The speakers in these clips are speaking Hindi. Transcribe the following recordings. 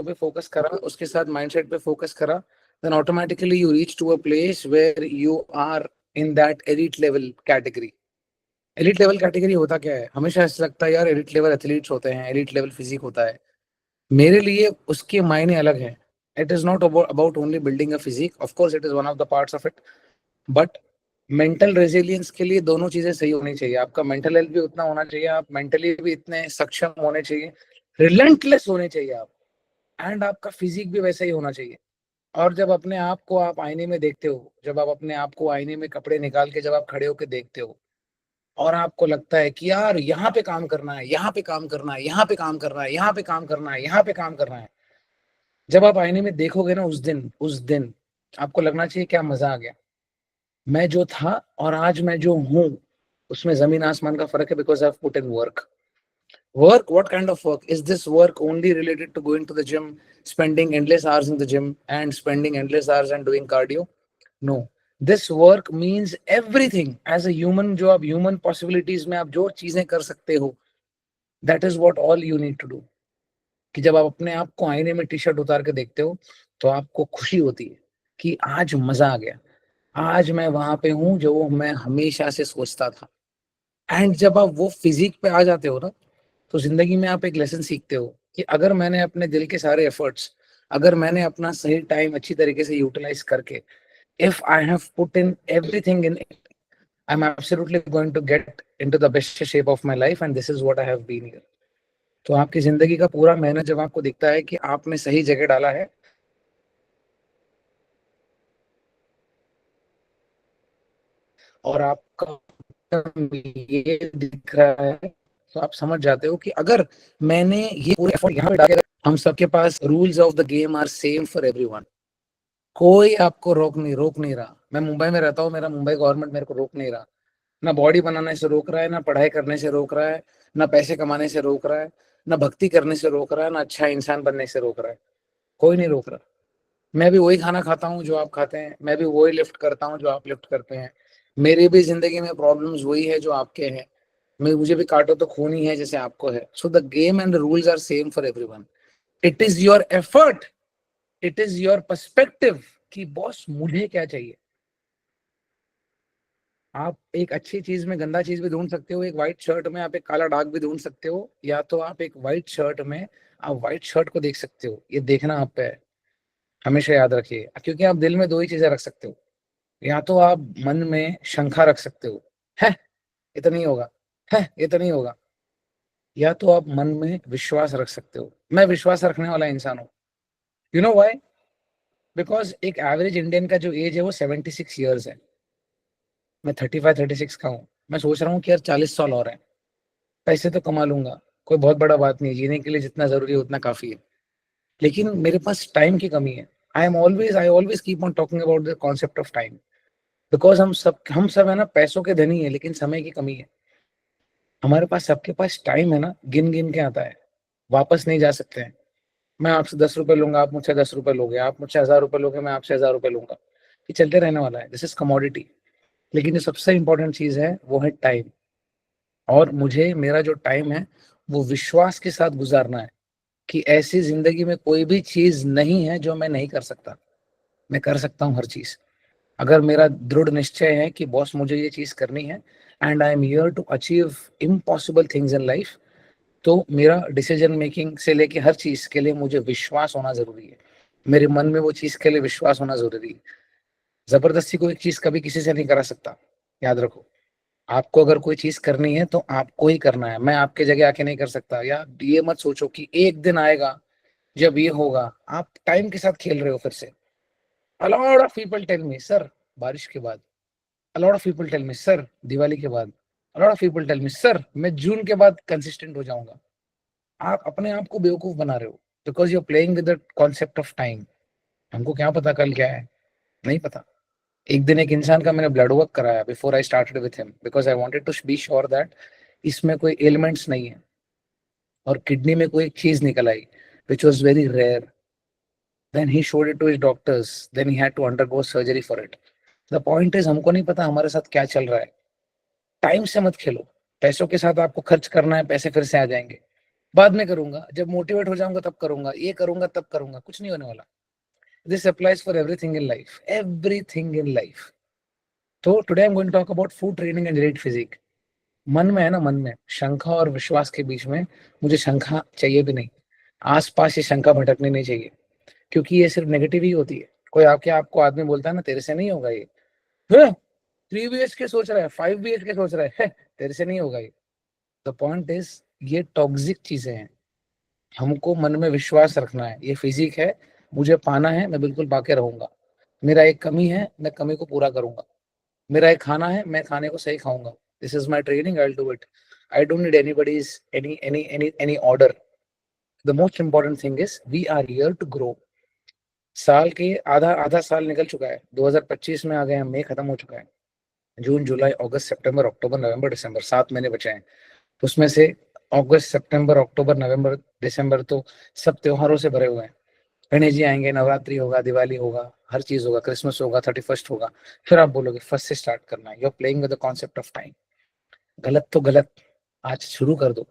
पे फोकस करा, उसके साथ माइंडसेट पे फोकस करा, then automatically you reach to a place where you are in that elite level category. Elite level category होता क्या है? हमेशा ऐसा लगता है यार एलीट लेवल एथलीट्स होते हैं, एलीट लेवल फिजिक होता है। मेरे लिए उसके मायने अलग हैं। It is not about only building a physique, of course it is one of the parts of it, but mental resilience के लिए दोनों चीजें सही होनी चाहिए। आपका मेंटल हेल्थ भी उतना होना चाहिए, आप मेंटली भी इतने सक्षम होने चाहिए, रिलेंटलेस होने चाहिए आप, एंड आपका फिजिक भी वैसा ही होना चाहिए। और जब अपने आप को आप आईने में देखते हो, जब आप अपने आप को आईने में कपड़े निकाल के जब आप खड़े होकर देखते हो, और आपको लगता है कि यार यहाँ पे काम करना है, यहाँ पे काम करना है, यहाँ पे काम करना है, यहाँ पे काम करना है, यहाँ पे काम करना है, जब आप आईने में देखोगे ना उस दिन आपको लगना चाहिए क्या मजा आ गया। मैं जो था और आज मैं जो हूँ, उसमें जमीन आसमान का फर्क है, because I put in work. Work? What kind of work? Is this work only related to going to the gym, spending endless hours in the gym and spending endless hours and doing cardio? No. This work means everything. As a human, जो आप human possibilities में आप जो चीजें कर सकते हो, that is what all you need to do. कि जब आप अपने आप को आईने में टी शर्ट उतार के देखते हो, तो आपको खुशी होती है कि आज मजा आ गया, आज मैं वहां पे हूँ जो मैं हमेशा से सोचता था। एंड जब आप वो फिजिक पे आ जाते हो ना, तो जिंदगी में आप एक लेसन सीखते हो कि अगर मैंने अपने दिल के सारे एफर्ट्स, अगर मैंने अपना सही टाइम अच्छी तरीके से यूटिलाइज करके, if I have put in everything in it, I am absolutely going to get into the best shape of my life, and this is what I have been here. तो आपकी जिंदगी का पूरा मेहनत जब आपको दिखता है कि आपने सही जगह डाला है और आपका ये दिख रहा है, तो आप समझ जाते हो कि अगर मैंने ये पूरे एफर्ट यहाँ पे डाले, हम सबके पास rules of the game are same for everyone. कोई आपको रोक नहीं रहा। मैं मुंबई में रहता हूँ, मेरा मुंबई गवर्नमेंट मेरे को रोक नहीं रहा। ना बॉडी बनाने से रोक रहा है, ना पढ़ाई करने से रोक रहा है, ना पैसे कमाने से रोक रहा है, ना भक्ति करने से रोक रहा है, ना अच्छा इंसान बनने से रोक रहा है। कोई नहीं रोक रहा। मैं भी वही खाना खाता हूँ जो आप खाते हैं, मैं भी वही लिफ्ट करता हूँ जो आप लिफ्ट करते हैं। मेरी भी जिंदगी में प्रॉब्लम्स वही है जो आपके हैं। मैं मुझे भी काटो तो खून ही है जैसे आपको है। So the game and the rules are same for everyone. It is your effort, it is your perspective कि बॉस मुझे क्या चाहिए। आप एक अच्छी चीज में गंदा चीज भी ढूंढ सकते हो, एक व्हाइट शर्ट में आप एक काला दाग भी ढूंढ सकते हो, या तो आप एक व्हाइट शर्ट में आप व्हाइट शर्ट को देख सकते हो। ये देखना आप पे है, हमेशा याद रखिए, क्योंकि आप दिल में दो ही चीजें रख सकते हो। या तो आप मन में शंका रख सकते हो, है ये तो नहीं होगा, है ये तो नहीं होगा, या तो आप मन में विश्वास रख सकते हो। मैं विश्वास रखने वाला इंसान हूँ। You know why? बिकॉज एक एवरेज इंडियन का जो एज है वो 76 ईयर्स है। मैं 35 36 का हूँ। मैं सोच रहा हूँ कि यार 40 साल और है, पैसे तो कमा लूंगा, कोई बहुत बड़ा बात नहीं है, जीने के लिए जितना जरूरी है उतना काफी है। लेकिन मेरे पास टाइम की कमी है। I always keep on talking about the concept of time, because हम सब है ना पैसों के धनी है, लेकिन समय की कमी है। हमारे पास सबके पास टाइम है ना, गिन गिन के आता है, वापस नहीं जा सकते हैं। मैं आपसे 10 रुपए लूंगा, आप मुझसे 10 रुपए लोगे, आप मुझसे 1000 रुपए लोगे, मैं आपसे 1000 रुपए लूंगा। ये चलते रहने वाला है, दिस इज कमोडिटी। लेकिन जो सबसे इंपॉर्टेंट चीज है वो है टाइम। और मुझे मेरा जो टाइम है वो विश्वास के साथ गुजारना है कि ऐसी जिंदगी में कोई भी चीज नहीं है जो मैं नहीं कर सकता। मैं कर सकता हूँ हर चीज। अगर मेरा दृढ़ निश्चय है कि बॉस मुझे ये चीज करनी है, and I am here to achieve impossible things in life, तो मेरा डिसीजन मेकिंग से लेके हर चीज के लिए मुझे विश्वास होना जरूरी है। मेरे मन में वो चीज के लिए विश्वास होना जरूरी है। जबरदस्ती कोई चीज कभी किसी से नहीं करा सकता, याद रखो। आपको अगर कोई चीज करनी है तो आपको ही करना है, मैं आपके जगह आके नहीं कर सकता। या ये मत सोचो कि एक दिन आएगा जब ये होगा। आप टाइम के साथ खेल रहे हो फिर से। A lot of people tell me, sir बारिश के बाद, a lot of people tell me, sir Diwali के बाद, a lot of people tell me, sir मैं जून के बाद कंसिस्टेंट हो जाऊंगा। आप अपने आप को बेवकूफ बना रहे हो, because you are playing with the concept of time. हमको क्या पता कल क्या है, नहीं पता। एक दिन एक इंसान का मैंने ब्लड वर्क कराया before I started with him, because I wanted to be sure that इसमें कोई एलिमेंट्स नहीं है। और किडनी में कोई एक चीज निकल आई which was very rare. Then he showed it to his doctors, then he had to undergo surgery for it. The point is, हमको नहीं पता हमारे साथ क्या चल रहा है। टाइम से मत खेलो। पैसों के साथ आपको खर्च करना है, पैसे फिर से आ जाएंगे। बाद में करूंगा, जब मोटिवेट हो जाऊंगा तब करूंगा, ये करूंगा तब करूंगा, कुछ नहीं होने वाला। This applies for everything in life, everything in life. तो today I am going to talk about food training and great physique. मन में है ना, मन में शंका और विश्वास के बीच में मुझे शंका चाहिए भी नहीं, आसपास ये शंका भटकनी नहीं चाहिए, क्योंकि ये सिर्फ नेगेटिव ही होती है। कोई आके आपको आदमी बोलता है ना तेरे से नहीं होगा ये, 3 BHK सोच रहा है, 5 BHK सोच रहा है, तेरे से नहीं होगा ये। द पॉइंट इज, ये टॉक्सिक चीजें हैं। हमको मन में विश्वास रखना है, ये फिजिक है, मुझे पाना है, मैं बिल्कुल पाके रहूंगा। मेरा एक कमी है, मैं कमी को पूरा करूंगा। मेरा एक खाना है, मैं खाने को सही खाऊंगा। This is my training, I will do it. I don't need anybody's any order. The most important thing is we are here to grow. साल के आधा आधा साल निकल चुका है, 2025 में आ गए हैं, मई खत्म हो चुका है। जून जुलाई अगस्त सितंबर अक्टूबर नवंबर दिसंबर, 7 महीने बचे हैं। उसमें से अगस्त सितंबर अक्टूबर नवंबर दिसंबर तो सब त्योहारों से भरे हुए हैं। गणेश जी आएंगे, नवरात्रि होगा, दिवाली होगा, हर चीज होगा, क्रिसमस होगा, 31st होगा। फिर आप बोलोगे फर्स्ट से स्टार्ट करना है, you are playing with the concept of time. गलत तो गलत, आज शुरू कर दो।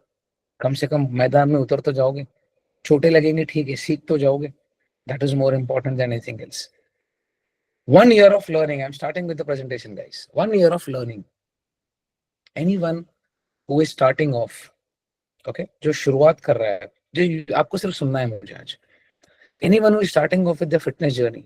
कम से कम मैदान में उतर तो जाओगे, छोटे लगेंगे ठीक है, सीख तो जाओगे। That is more important than anything else. 1 year of learning, I'm starting with the presentation guys. 1 year of learning, anyone who is starting off, okay, जो शुरुआत कर रहा है, जो आपको सिर्फ सुनना है मुझे आज, anyone who is starting off with the fitness journey,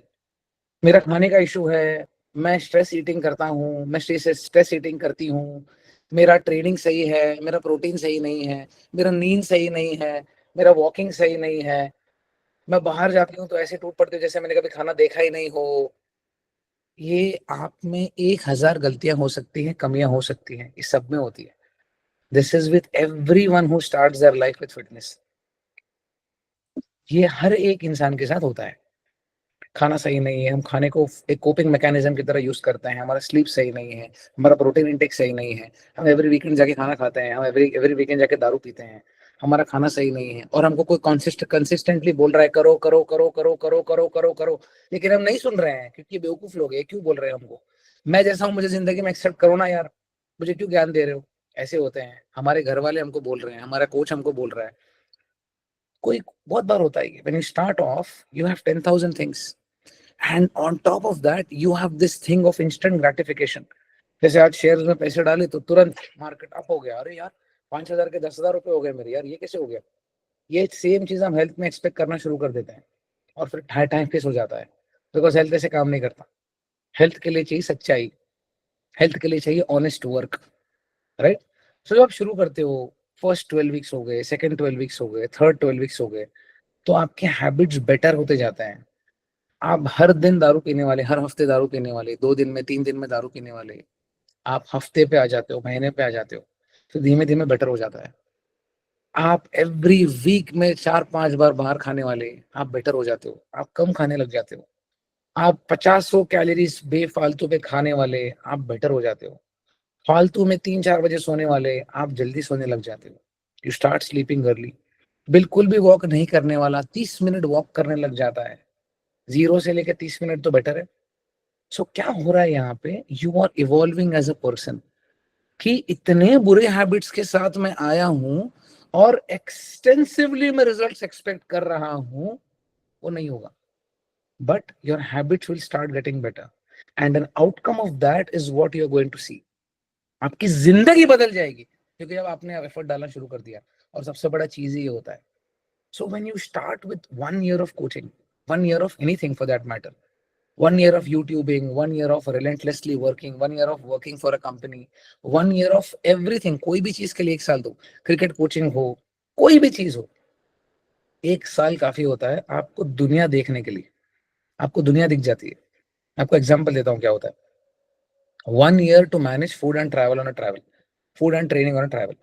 मेरा खाने का इशू है, मैं स्ट्रेस ईटिंग करता हूँ, मैं स्ट्रेस ईटिंग करती हूँ, मेरा ट्रेनिंग सही है, मेरा प्रोटीन सही नहीं है, मेरा नींद सही नहीं है, मेरा वॉकिंग सही नहीं है, मैं बाहर जाती हूँ तो ऐसे टूट पड़ती हूँ जैसे मैंने कभी खाना देखा ही नहीं हो। ये आप में 1000 गलतियां हो सकती हैं, कमियां हो सकती हैं, ये सब में होती है। This is with every one who start their life with fitness. ये हर एक इंसान के साथ होता है। खाना सही नहीं है, हम खाने को एक कोपिंग मैकेनिज्म की तरह यूज करते हैं, हमारा स्लीप सही नहीं है, हमारा प्रोटीन इंटेक सही नहीं है, हम एवरी वीकेंड जाके खाना खाते हैं, हम एवरी एवरी वीकेंड जाके दारू पीते हैं, हमारा खाना सही नहीं है, और हमको कोई कंसिस्टेंटली बोल रहा है करो करो करो करो करो करो करो करो, लेकिन हम नहीं सुन रहे हैं क्योंकि बेवकूफ लोग हैं। क्यों बोल रहे हैं हमको? मैं जैसा हूँ मुझे जिंदगी में एक्सेप्ट करो ना यार, मुझे क्यों ज्ञान दे रहे हो? ऐसे होते हैं, हमारे घर वाले हमको बोल रहे हैं, हमारा कोच हमको बोल रहा है। कोई बहुत बार होता है when you start of you have 10,000 things, and on top of that you have this thing of instant gratification. जैसे आज शेयर में पैसे डाले तो तुरंत मार्केट अप हो गया, अरे यार 5,000 के 10,000 रुपए हो गए मेरे, यार ये कैसे हो गया? ये सेम चीज हम हेल्थ में एक्सपेक्ट करना शुरू कर देते हैं, और फिर टाइम फेस हो जाता है, बिकॉज हेल्थ ऐसे काम नहीं करता। हेल्थ के लिए चाहिए सच्चाई, हेल्थ के लिए चाहिए ऑनेस्ट वर्क, राइट? सो जब आप शुरू करते हो, फर्स्ट 12 वीक्स हो गए, सेकेंड 12 वीक्स हो गए, थर्ड 12 वीक्स हो गए, तो आपके हैबिट्स बेटर होते जाते हैं। आप हर दिन दारू पीने वाले, हर हफ्ते दारू पीने वाले, 2 दिन में 3 दिन में दारू पीने वाले, आप हफ्ते पे आ जाते हो, महीने पे आ जाते हो, फिर धीमे धीमे बेटर हो जाता है। आप एवरी वीक में 4-5 बार बाहर खाने वाले, आप बेटर हो जाते हो, आप कम खाने लग जाते हो। आप 50-100 कैलोरीज बेफालतू पे खाने वाले, आप बेटर हो जाते हो। फालतू में 3-4 बजे सोने वाले, आप जल्दी सोने लग जाते हो। You start sleeping early. बिल्कुल भी वॉक नहीं करने वाला 30 मिनट वॉक करने लग जाता है, 0 से लेकर 30 मिनट तो बेटर है। सो क्या हो रहा है यहाँ पे, you are evolving as a person, कि इतने बुरे हैबिट्स के साथ मैं आया हूं और एक्सटेंसिवली मैं रिजल्ट्स एक्सपेक्ट कर रहा हूं, वो नहीं होगा। But your habits will start getting better, and an outcome of that is what you are going to see. आपकी जिंदगी बदल जाएगी, क्योंकि जब आपने एफर्ट डालना शुरू कर दिया। और सबसे बड़ा चीज ये होता है, so when you start with 1 year of coaching, 1 year of anything for that matter, 1 year of YouTubing, 1 year of relentlessly working, 1 year of working for a company, 1 year of everything, कोई भी चीज के लिए 1 साल दो, क्रिकेट कोचिंग हो, कोई भी चीज हो, 1 साल काफी होता है आपको दुनिया देखने के लिए। आपको दुनिया दिख जाती है। आपको एग्जांपल देता हूँ क्या होता है। 1 year to manage food and travel on a travel, food and training on a travel.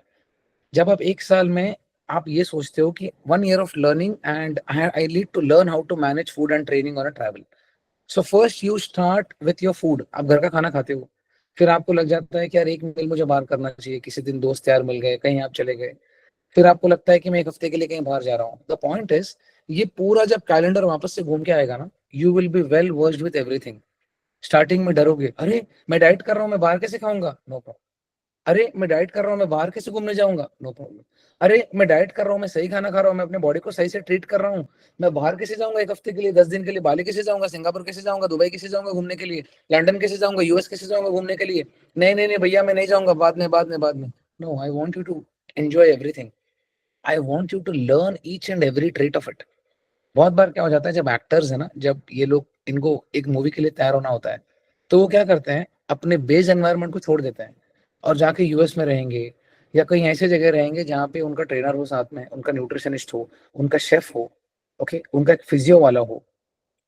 जब आप 1 साल में आप ये सोचते हो कि 1 year of learning and I need to learn how to manage food and training on a travel. So first you start with your food, आप घर का खाना खाते हो, फिर आपको लग जाता है कि यार एक मील मुझे बाहर करना चाहिए, किसी दिन दोस्त यार मिल गए, कहीं आप चले गए, फिर आपको लगता है कि मैं 1 हफ्ते के लिए कहीं बाहर जा रहा हूँ। द पॉइंट इज, ये पूरा जब कैलेंडर वापस से घूम के आएगा ना, you will be well versed with everything. Starting में डरोगे, अरे मैं डाइट कर रहा हूँ, मैं बाहर कैसे खाऊंगा? नो प्रॉब्लम, अरे मैं डाइट कर रहा हूँ, मैं बाहर कैसे घूमने जाऊंगा? No problem. अरे मैं डाइट कर रहा हूँ, मैं सही खाना खा रहा हूँ, मैं अपने बॉडी को सही से ट्रीट कर रहा हूँ, मैं बाहर कैसे जाऊंगा 1 हफ्ते के लिए, 10 दिन के लिए? बाली कैसे जाऊंगा, सिंगापुर कैसे जाऊंगा, दुबई कैसे जाऊंगा घूमने के लिए, लंदन कैसे जाऊंगा, यूएस कैसे जाऊंगा घूमने के लिए? नहीं नहीं नहीं भैया, मैं नहीं जाऊंगा, बाद में बाद में बाद में। No, I want you to enjoy everything. I want you to learn each and every trait of it. बहुत बार क्या हो जाता है, जब एक्टर्स है ना, जब ये लोग, इनको एक मूवी के लिए तैयार होना होता है, तो वो क्या करते हैं, अपने बेस एनवायरनमेंट को छोड़ देते हैं और जाके यूएस में रहेंगे, या कहीं ऐसे जगह रहेंगे जहाँ पे उनका ट्रेनर हो, साथ में उनका न्यूट्रिशनिस्ट हो, उनका शेफ हो, ओके, उनका एक फिजियो वाला हो,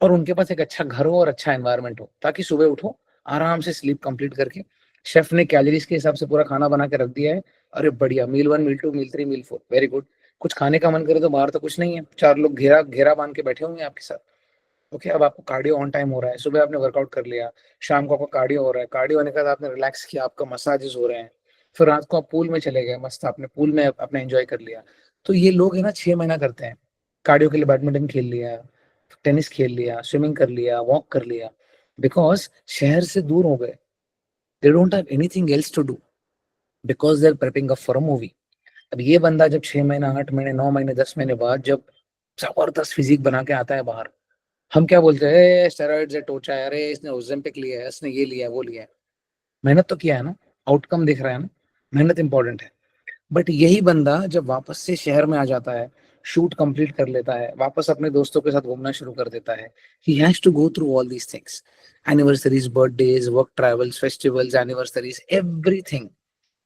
और उनके पास एक अच्छा घर हो और अच्छा एनवायरनमेंट हो, ताकि सुबह उठो आराम से स्लीप कंप्लीट करके, शेफ ने कैलोरीज के हिसाब से पूरा खाना बना के रख दिया है, अरे बढ़िया, मील 1, मील 2, मील 3, मील 4, वेरी गुड। कुछ खाने का मन करे तो बाहर तो कुछ नहीं है, 4 लोग घेरा घेरा बांध के बैठे होंगे आपके साथ। ओके, अब आपको कार्डियो ऑन टाइम हो रहा है, सुबह आपने वर्कआउट कर लिया, शाम को आपका कार्डियो हो रहा है, कार्डियो होने के बाद आपने रिलैक्स किया, आपका मसाजेस हो रहे हैं, फिर रात को आप पूल में चले गए, मस्त आपने पूल में अपने एंजॉय कर लिया। तो ये लोग है ना 6 महीना करते हैं, कार्डियो के लिए बैडमिंटन खेल लिया, टेनिस खेल लिया, स्विमिंग कर लिया, वॉक कर लिया, बिकॉज शहर से दूर हो गए, they don't have anything else to do, because they are prepping up for a movie. अब ये बंदा जब 6 महीना, 8 महीने, 9 महीने, 10 महीने बाद जब जबरदस्त फिजिक बना के आता है बाहर, हम क्या बोलते हैं, स्टेरॉइड्स है, टोचा है, अरे इसने ओज़ेम्पिक लिया है, इसने ये लिया है, वो लिया है। मेहनत तो किया है ना, आउटकम दिख रहा है ना, मेहनत इंपॉर्टेंट है। बट यही बंदा जब वापस से शहर में आ जाता है, शूट कंप्लीट कर लेता है, वापस अपने दोस्तों के साथ घूमना शुरू कर देता है, he has to go through all these things, anniversaries, birthdays, work travels, festivals, anniversaries, everything.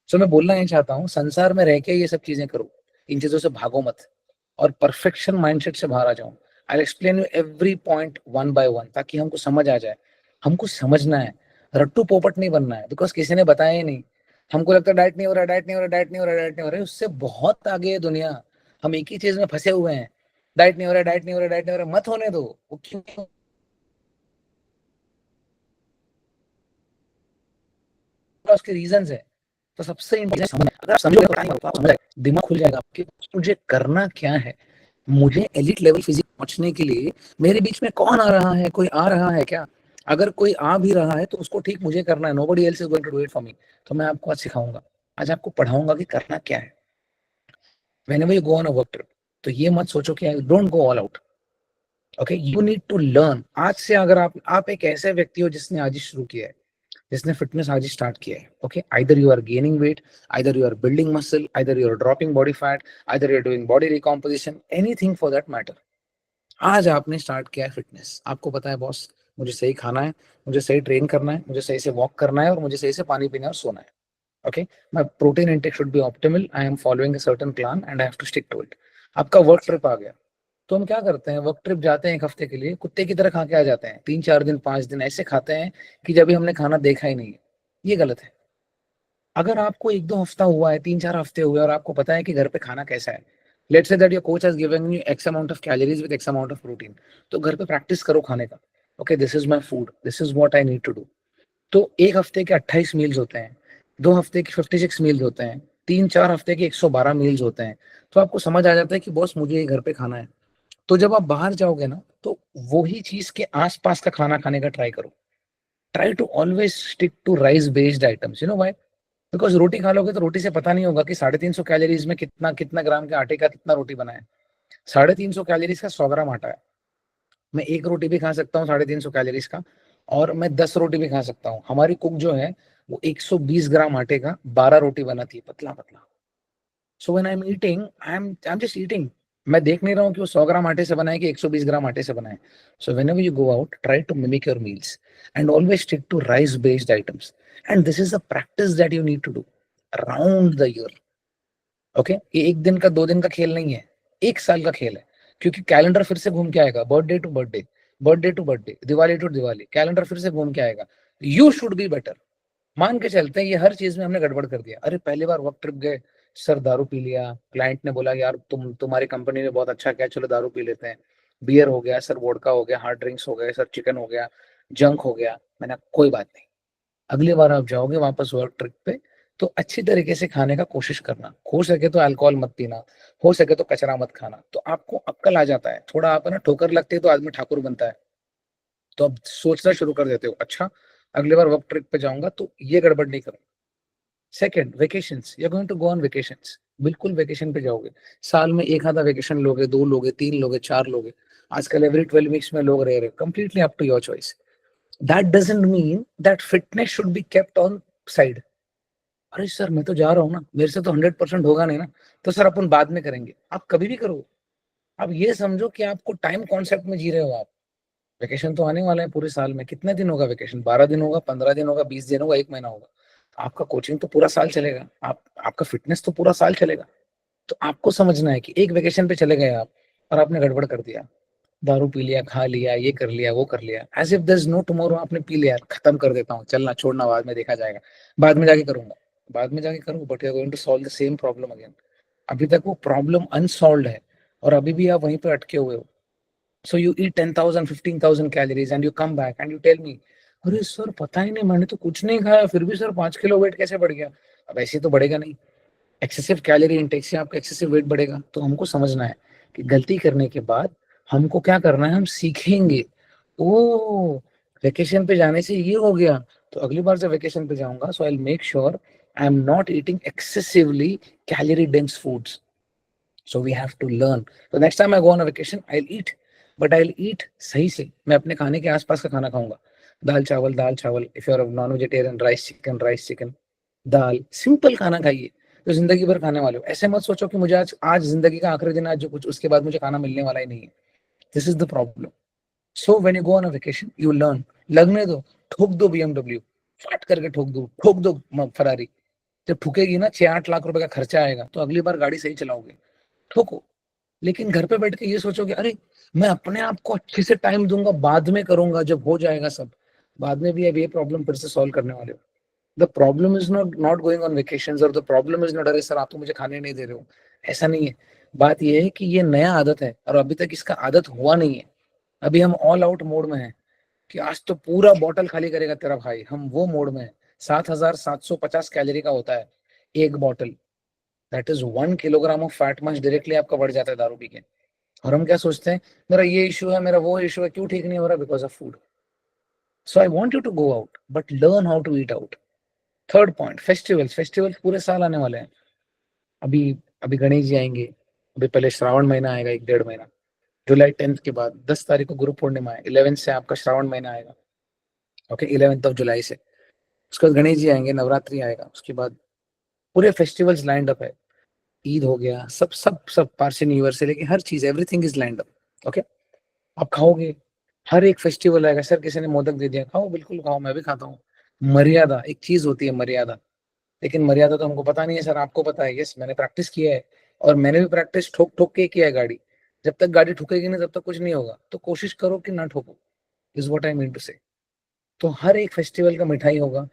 So मैं बोलना ये चाहता हूँ, संसार में रह के ये सब चीजें करो, इन चीजों से भागो मत, और परफेक्शन माइंडसेट से बाहर आ जाओ। I explain you every point one by one, ताकि हमको समझ आ जाए। हमको समझना है, रट्टू पोपट नहीं बनना है, बिकॉज किसी ने बताया ही नहीं। हमको लगता है डाइट नहीं हो रहा, डाइट नहीं हो रहा, डाइट नहीं हो रहा, डाइट नहीं हो रहा है, उससे बहुत आगे है दुनिया। हम एक ही चीज में फंसे हुए हैं, डाइट नहीं हो रहा, डाइट नहीं हो रहा, डाइट नहीं हो रहा, मत होने दो। वो क्यों? उसके रीजन है। तो सबसे इम्पोर्टेंट समझना, अगर आप समझोगे तो टाइम तो आप समझ जाएगा, दिमाग खुल जाएगा आपके, मुझे करना क्या है, मुझे एलिट लेवल फिजिक पहुंचने के लिए मेरे बीच में कौन आ रहा है, कोई आ रहा है क्या? अगर कोई आ भी रहा है तो उसको ठीक मुझे करना है, nobody else is going to do it for me. तो मैं आपको आज सिखाऊंगा, आज आपको पढ़ाऊंगा कि करना क्या है। Whenever you go on a work trip, तो ये मत सोचो कि don't go all out, okay, you need to learn आज से। अगर आप एक ऐसे व्यक्ति हो जिसने आज ही शुरू किया है, जिसने फिटनेस आज ही स्टार्ट किया है, okay, either you are gaining weight, either you are building muscle, either you are dropping body fat, either you are doing body recomposition, anything for that matter, आज आपने स्टार्ट किया है फिटनेस, आपको पता है बॉस, मुझे सही खाना है, मुझे सही ट्रेन करना है, मुझे सही से वॉक करना है, और मुझे सही से पानी पीना है और सोना है, okay, my protein intake should be optimal, I am following a certain plan and I have to stick to it. आपका वर्क ट्रिप आ गया, तो हम क्या करते हैं, वर्क ट्रिप जाते हैं 1 हफ्ते के लिए, कुत्ते की तरह खा के आ जाते हैं, 3, 4 दिन, 5 दिन ऐसे खाते हैं कि जब भी हमने खाना देखा ही नहीं है। ये गलत है। अगर आपको 1, 2 हफ्ता हुआ है, 3, 4 हफ्ते हुए, और आपको पता है कि घर पे खाना कैसा है, let's say that your coach has given you x amount of calories with x amount of protein, तो घर पे प्रैक्टिस करो खाने का। Okay, this is my food, this is what I need to do. तो 1 हफ्ते के 28 मील्स होते हैं, 2 हफ्ते के 56 मील्स होते हैं, 3, 4 हफ्ते के 112 मील्स होते हैं। तो आपको समझ आ जाता है कि बॉस मुझे ये घर पे खाना है। तो जब आप बाहर जाओगे ना, तो वही चीज के आसपास का खाना खाने का ट्राई करो। Try to always stick to rice based items, you know why? Because रोटी खा लोगे तो रोटी से पता नहीं होगा कि 350 कैलोरीज में कितना कितना ग्राम के आटे का कितना रोटी बना है। 350 कैलोरीज का 100 ग्राम आटा है। मैं एक रोटी भी खा सकता हूँ 350 कैलोरीज का, और मैं 10 रोटी भी खा सकता हूँ। हमारी कुक जो है, वो 120 ग्राम आटे का 12 रोटी बनाती है, पतला पतला। So when I am eating, I am just eating. मैं देख नहीं रहा हूँ कि वो 100 ग्राम आटे से बनाए कि 120 ग्राम आटे से बनाए। So whenever you go out, try to mimic your meals and always stick to rice based items, and this is the practice that you need to do around the year. Okay, ये 1 दिन का 2 दिन का खेल नहीं है, 1 साल का खेल है। क्योंकि कैलेंडर फिर से घूम के आएगा, birthday to birthday, birthday to birthday, Diwali to Diwali, calendar फिर से घूम के आएगा। You should be better. मान के चलते हैं ये हर चीज में हमने गड़बड़ कर दिया, अरे पहली बार वर्क ट्रिप गए, सर दारू पी लिया, क्लाइंट ने बोला यार तुम्हारी कंपनी ने बहुत अच्छा किया, चलो दारू पी लेते हैं, बियर हो गया सर, वोडका हो गया, हार्ड ड्रिंक्स हो गए सर, चिकन हो गया, जंक हो गया। मैंने कहा, कोई बात नहीं, अगली बार आप जाओगे वापस वर्क ट्रिप पे, तो अच्छी तरीके से खाने का कोशिश करना, हो सके तो अल्कोहल मत पीना, हो सके तो कचरा मत खाना, तो आपको अक्कल आ जाता है। थोड़ा आप है ना, ठोकर लगती है तो आदमी ठाकुर बनता है। तो अब सोचना शुरू कर देते हो, अच्छा अगली बार वर्क ट्रिप पे जाऊंगा तो ये गड़बड़ नहीं करूंगा, second, vacations, you are going to go on vacations, बिल्कुल वेकेशन पे जाओगे, साल में एक आधा वेकेशन लोगे, 2 लोगे, 3 लोगे, 4 लोगे, आजकल एवरी 12 वीक्स में लोग रह रहे, completely up to your choice. That doesn't mean that fitness should be kept on side. अरे सर मैं तो जा रहा हूँ ना, मेरे से तो 100% होगा नहीं ना, तो सर अपन बाद में करेंगे, आप कभी भी करो। आप ये समझो कि आपको टाइम कॉन्सेप्ट में जी रहे हो आप। वेकेशन तो आने वाला है पूरे साल में, कितने दिन होगा वेकेशन, 12 दिन होगा, 15 दिन होगा, 20 दिन होगा, 1 महीना होगा। आपका कोचिंग तो पूरा साल चलेगा, आप आपका फिटनेस तो पूरा साल चलेगा। तो आपको समझना है कि एक वेकेशन पे चले गए आप और आपने गड़बड़ कर दिया, दारू पी लिया, खा लिया, ये कर लिया, वो कर लिया, as if there is no tomorrow, आपने पी लिया, खत्म कर देता हूँ, चलना छोड़ना बाद में देखा जाएगा, बाद में जाके करूंगा, बाद में जाके करूँ, but you are going to solve the same problem again. अभी तक वो प्रॉब्लम अनसॉल्व है और अभी भी आप वहीं पे अटके हुए हो। So you eat 10,000 15,000 calories and you come back and you tell me, अरे सर पता ही नहीं, मैंने तो कुछ नहीं खाया फिर भी सर 5 किलो वेट कैसे बढ़ गया। अब ऐसे तो बढ़ेगा नहीं, एक्सेसिव कैलोरी इनटेक से आपका एक्सेसिव वेट बढ़ेगा। तो हमको समझना है कि गलती करने के बाद हमको क्या करना है, हम सीखेंगे। ओ, वेकेशन पे जाने से ये हो गया, तो अगली बार जब वेकेशन पे जाऊंगा, so I make sure I am not eating excessively calorie dense foods. So we have to learn. तो next time I go on a vacation I will eat, but I will eat सही से, मैं अपने खाने के आसपास का खाना खाऊंगा। दाल चावल, दाल चावल, if you are non vegetarian, rice chicken, rice chicken, दाल, सिंपल खाना खाइए तो जिंदगी भर खाने वाले हो। ऐसे मत सोचो कि मुझे आज आज जिंदगी का आखिरी दिन, आज जो कुछ उसके बाद मुझे खाना मिलने वाला ही नहीं है। This is the problem. So when you go on a vacation you learn. लगने दो, ठोक दो बीएमडब्ल्यू, फाट करके ठोक दो फरारी। जब ठुकेगी ना, 6-8 लाख रुपए का खर्चा आएगा, तो अगली बार गाड़ी सही चलाओगे, ठोको। लेकिन घर पे बैठ के ये सोचोगे, अरे मैं अपने आप को अच्छे से टाइम दूंगा, बाद में करूंगा जब हो जाएगा सब, बाद में भी अब ये प्रॉब्लम फिर से सॉल्व करने वाले हो। The problem is not going on vacations, और द प्रॉब्लम इज नॉट, अरे सर आप तो मुझे खाने नहीं दे रहे हो। ऐसा नहीं है। बात ये है कि ये नया आदत है और अभी तक इसका आदत हुआ नहीं है। अभी हम ऑल आउट मोड में हैं कि आज तो पूरा बॉटल खाली करेगा तेरा भाई, हम वो मोड में है। 7,750 कैलोरी का होता है एक bottle. That is 1 kilogram of fat mass directly आपका बढ़ जाता है दारू पी के। और हम क्या सोचते हैं, मेरा ये इशू है, मेरा वो इशू है, क्यों ठीक नहीं हो रहा, because of food. So I want you to go out but learn how to eat out. Third point, festivals. Festivals पूरे साल आने वाले हैं। अभी अभी गणेश जी आएंगे, अभी पहले श्रावण महीना आएगा 1-1.5 महीना, जुलाई 10th के बाद 10 तारीख को गुरु पूर्णिमा है, 11th से आपका श्रावण महीना आएगा। ओके, 11th ऑफ जुलाई से, उसके बाद गणेश जी आएंगे, नवरात्रि आएगा, उसके बाद पूरे फेस्टिवल्स लाइंड अप है। ईद हो गया, सब सब सब, पार्सी न्यू ईयर से लेके हर चीज, everything is lined up. Okay, आप खाओगे, हर एक फेस्टिवल आएगा, सर किसी ने मोदक दे दिया, खाओ, बिल्कुल खाओ, मैं भी खाता हूँ। मर्यादा एक चीज होती है, मर्यादा। लेकिन मर्यादा तो हमको पता नहीं है सर, आपको पता है। यस, मैंने प्रैक्टिस किया है, और मैंने भी प्रैक्टिस ठोक ठोक के किया है गाड़ी। जब तक गाड़ी ठुकेगी नहीं तब तक कुछ नहीं होगा, तो कोशिश करो कि ना ठोको, is what I mean to say. तो हर एक फेस्टिवल का मिठाई होगा,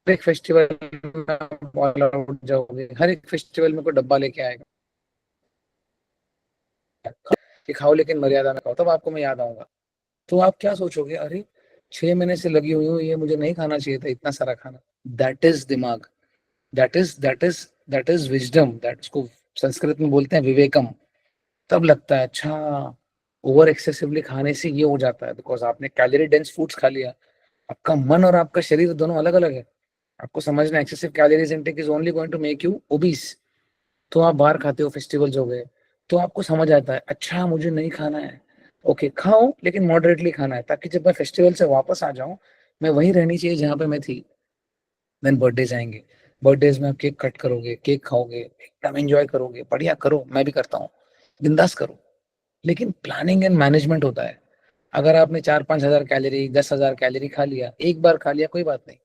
हर एक फेस्टिवल में ऑल आउट जाओगे, हर एक फेस्टिवल में कोई डब्बा लेके आएगा कि खाओ लेकिन मर्यादा में खाओ, तब आपको मैं याद आऊंगा। तो आप क्या सोचोगे, अरे 6 महीने से लगी हुई हूँ, ये मुझे नहीं खाना चाहिए था इतना सारा खाना। दैट इज दिमाग, दैट इज विजडम, दैट उसको संस्कृत में बोलते हैं विवेकम। तब लगता है अच्छा, ओवर एक्सेसिवली खाने से ये हो जाता है, बिकॉज आपने कैलोरी डेंस फूड्स खा लिया। आपका मन और आपका शरीर दोनों अलग अलग है। आपको समझना, excessive calories intake is only going to make you obese. तो आप बाहर खाते हो, फेस्टिवल्स हो गए, तो आपको समझ आता है अच्छा मुझे नहीं खाना है। ओके, खाओ लेकिन मॉडरेटली खाना है, ताकि जब मैं फेस्टिवल से वापस आ जाऊं, मैं वहीं रहनी चाहिए जहां पे मैं थी। देन बर्थडेज आएंगे, बर्थडेज में आप केक कट करोगे, केक खाओगे, एकदम एंजॉय करोगे, बढ़िया करो, मैं भी करता हूँ, बिंदास करो। लेकिन प्लानिंग एंड मैनेजमेंट होता है। अगर आपने 4-5 हजार कैलोरी, 10,000 कैलोरी खा लिया, एक बार खा लिया, कोई बात नहीं।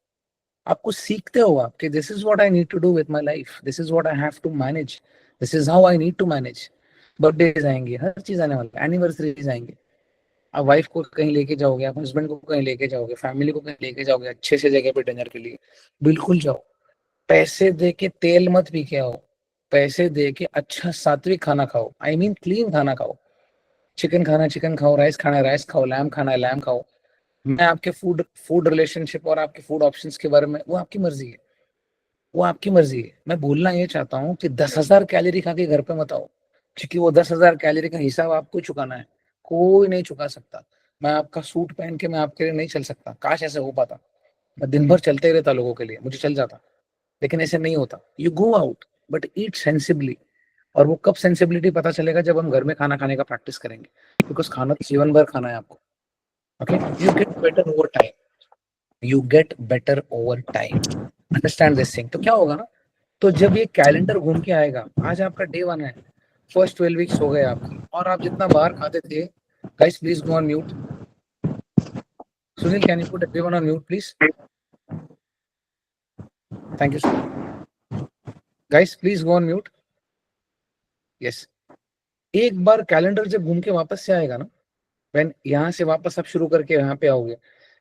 आपको सीखते हो आप कि this is what I need to do with my life, this is what I have to manage, this is how I need to manage. Birthdays आएंगे, हर चीज आने वाला है, एनिवर्सरीज आएंगे। आप वाइफ को कहीं लेके जाओगे, आप हस्बैंड को कहीं लेके जाओगे, फैमिली को कहीं लेके जाओगे अच्छे से जगह पे डिनर के लिए, बिल्कुल जाओ। पैसे दे के तेल मत पी के आओ, पैसे दे के अच्छा सात्विक खाना खाओ, आई मीन क्लीन खाना खाओ। चिकन खाना चिकन खाओ, राइस खाना राइस खाओ, लैम खाना है लैम खाओ। मैं आपके फूड फूड रिलेशनशिप और आपके फूड ऑप्शंस के बारे में, वो आपकी मर्जी है, वो आपकी मर्जी है। मैं बोलना ये चाहता हूँ कि 10,000 कैलोरी खा के घर पे मत आओ, क्योंकि वो 10,000 कैलोरी का हिसाब आपको ही चुकाना है, कोई नहीं चुका सकता। मैं आपका सूट पहन के मैं आपके लिए नहीं चल सकता, काश ऐसे हो पाता, मैं दिन भर चलते ही रहता लोगों के लिए, मुझे चल जाता, लेकिन ऐसे नहीं होता। You go out but eat sensibly. और वो कब सेंसिबिलिटी पता चलेगा, जब हम घर में खाना खाने का प्रैक्टिस करेंगे, बिकॉज खाना तो जीवन भर खाना है आपको। Okay, you get better over time, you get better over time, understand this thing. तो क्या होगा ना, तो जब ये कैलेंडर घूम के आएगा, आज आपका डे 1 है, फर्स्ट 12 वीक्स हो गए आपकी, और आप जितना बाहर खाते थे, guys please go on mute, Sunil can you put everyone on mute please, thank you guys, please go on mute, yes. एक बार कैलेंडर जब घूम के वापस से आएगा ना, व्हेन यहाँ से वापस आप शुरू करके यहाँ पे आओगे,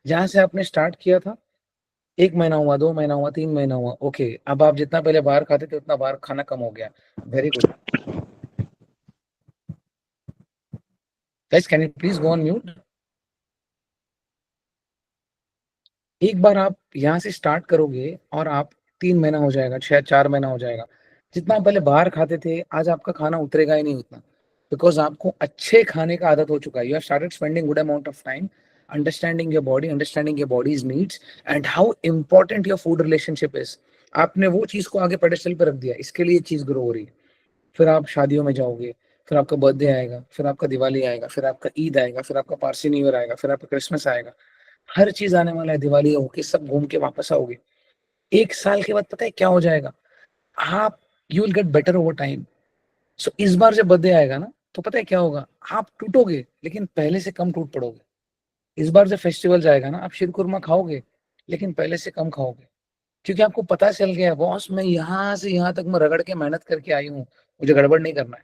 जहां से आपने स्टार्ट किया था, 1 महीना हुआ, 2 महीना हुआ, 3 महीना हुआ, ओके, अब आप जितना पहले बाहर खाते थे उतना बाहर खाना कम हो गया, very good. Guys can you please go on mute. एक बार आप यहाँ से स्टार्ट करोगे और आप 3 महीना हो जाएगा, 4 महीना हो जाएगा, जितना पहले बाहर खाते थे आज आपका खाना उतरेगा ही नहीं उतना, बिकॉज आपको अच्छे खाने का आदत हो चुका है। You have started spending good amount of time understanding your body, understanding your bodies needs and how important your food relationship is. आपने वो चीज को आगे पेडेस्टल पे रख दिया, इसके लिए चीज ग्रो हो रही है। फिर आप शादियों में जाओगे, फिर आपका बर्थडे आएगा, फिर आपका दिवाली आएगा, फिर आपका ईद आएगा, फिर आपका पारसी न्यू ईयर आएगा, फिर आपका क्रिसमस आएगा, हर चीज आने वाला है, दिवाली होके सब घूम के वापस आओगे। 1 साल के बाद पता है क्या हो जाएगा, आप you will get better over time. So इस बार जब बर्थडे आएगा ना, तो पता है क्या होगा, आप टूटोगे लेकिन पहले से कम टूट पड़ोगे। इस बार जब फेस्टिवल जाएगा ना, आप शीरकुरमा खाओगे लेकिन पहले से कम खाओगे, क्योंकि आपको पता चल गया बॉस, मैं यहाँ से यहाँ तक मैं रगड़ के मेहनत करके आई हूँ, मुझे गड़बड़ नहीं करना है।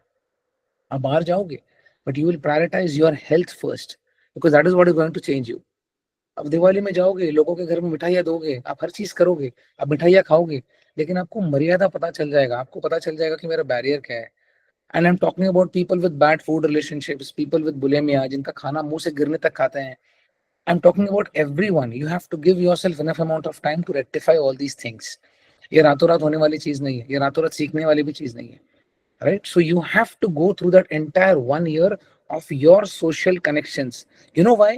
आप बाहर जाओगे but you will prioritize your health first, because that is what is going to change you. अब दिवाली में जाओगे, लोगों के घर में मिठाइयाँ दोगे, आप हर चीज करोगे, आप मिठाइयाँ खाओगे, लेकिन आपको मर्यादा पता चल जाएगा, आपको पता चल जाएगा कि मेरा बैरियर क्या है। And I am talking about people with bad food relationships, people with bulimia, जिनका खाना मुंह से गिरने तक खाते हैं। I am talking about everyone. You have to give yourself enough amount of time to rectify all these things. ये रातों रात होने वाली चीज नहीं है, ये रातों रात सीखने वाली भी चीज नहीं है, right? So you have to go through that entire 1 year of your social connections. You know why?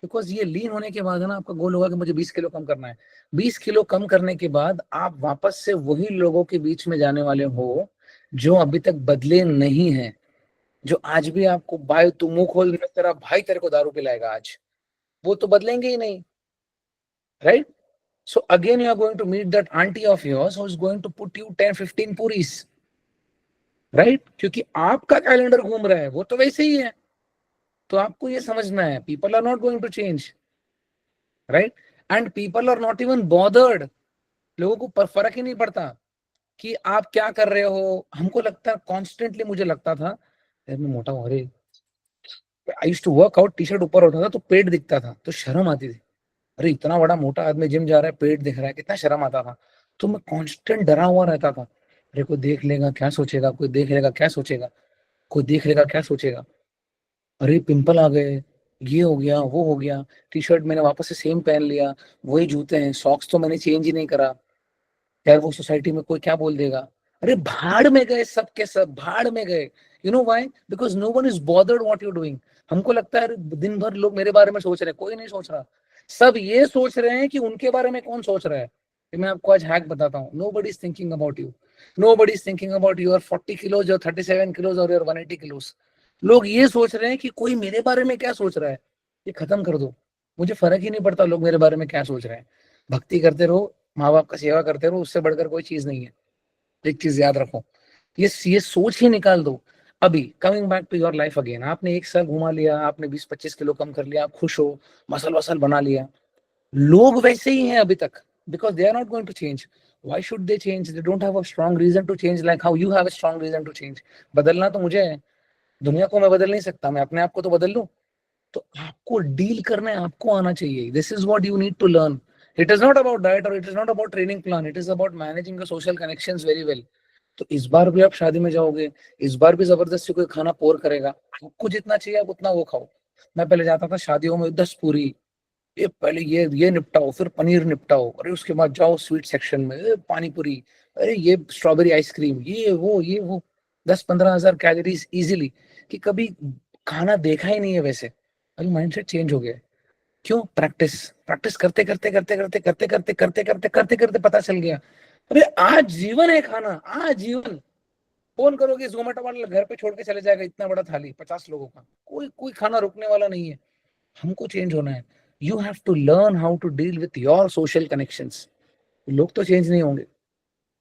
Because ये लीन होने के बाद है ना, आपका गोल होगा कि मुझे 20 किलो कम करना है। 20 किलो कम करने के बाद आप वापस से वही लोगों के बीच में जाने वाले हो जो अभी तक बदले नहीं हैं, जो आज भी आपको भाई तू मुंह खोल, तेरा भाई तेरे को दारू पिलाएगा आज, वो तो बदलेंगे ही नहीं, right? So again you are going to meet that auntie of yours who is going to put you 10-15 puris, right? क्योंकि आपका कैलेंडर घूम रहा है, वो तो वैसे ही है। तो आपको ये समझना है, people are not going to change, right? And people are not even bothered. लोगों को फर्क ही नहीं पड़ता कि आप क्या कर रहे हो। हमको लगता है कॉन्स्टेंटली, मुझे लगता था यार मैं मोटा हूँ, अरे I used to work out, T shirt ऊपर होता था तो पेट दिखता था, तो शर्म आती थी, अरे इतना बड़ा मोटा आदमी जिम जा रहा है, पेट दिख रहा है, कितना शर्म आता था। तो मैं कांस्टेंट डरा हुआ रहता था, अरे कोई देख लेगा क्या सोचेगा, कोई देख लेगा क्या सोचेगा, कोई देख लेगा क्या सोचेगा, अरे पिंपल आ गए, ये हो गया वो हो गया, टी शर्ट मैंने वापस से सेम पहन लिया, वही जूते हैं, सॉक्स तो मैंने चेंज ही नहीं करा, यार वो सोसाइटी में कोई क्या बोल देगा। अरे भाड़ में गए, सब के सब भाड़ में गए। You know why? Because no one is bothered what you doing. हमको लगता है दिन भर लोग मेरे बारे में सोच रहे हैं, कोई नहीं सोच रहा। सब ये सोच रहे हैं कि उनके बारे में कौन सोच रहा है। कि मैं आपको आज हैक बताता हूँ, nobody is thinking about you, nobody is thinking about your 40 kilos और 37 किलोज और योर 180 किलोज। लोग ये सोच रहे हैं कि कोई मेरे बारे में क्या सोच रहा है। ये खत्म कर दो, मुझे फर्क ही नहीं पड़ता लोग मेरे बारे में क्या सोच रहे हैं। भक्ति करते रहो, माँ बाप का सेवा करते रहो, उससे बढ़कर कोई चीज नहीं है। एक चीज याद रखो, ये सोच ही निकाल दो। अभी coming back to your life again, आपने 1 साल घुमा लिया, आपने 20-25 किलो कम कर लिया, आप खुश हो, मसल वसल बना लिया। लोग वैसे ही हैं अभी तक, because they are not going to change. Why should they change? They don't have a strong reason to change like how you have a strong reason to change. बदलना तो मुझे है, दुनिया को मैं बदल नहीं सकता, मैं अपने आप को तो बदल लूं। तो आपको डील करना आपको आना चाहिए, this is what you need to learn. It is not about diet और it is not about training plan, it is about managing your social connections very well. तो इस बार भी आप शादी में जाओगे, इस बार भी जबरदस्ती कोई खाना पोर करेगा, आपको जितना चाहिए आप उतना वो खाओ। मैं पहले जाता था शादियों में 10 पूरी, ये पहले ये निपटाओ, फिर पनीर निपटाओ, अरे उसके बाद जाओ स्वीट सेक्शन में, पानी पूरी, अरे ये स्ट्रॉबेरी आइसक्रीम, ये वो 10-15 हजार कैलोरीज इजीली, कि कभी खाना देखा ही नहीं है वैसे। अभी माइंडसेट चेंज हो गया है। क्यों? प्रैक्टिस। प्रैक्टिस करते करते करते करते करते करते करते करते करते करते पता चल गया, अरे आज जीवन है खाना, आज जीवन। फोन करोगे जोमेटो वाला घर पे छोड़ के चले जाएगा, इतना बड़ा थाली 50 लोगों का, कोई कोई खाना रुकने वाला नहीं है। हमको चेंज होना है। You have to learn how to deal with your social connections. लोग तो चेंज नहीं होंगे।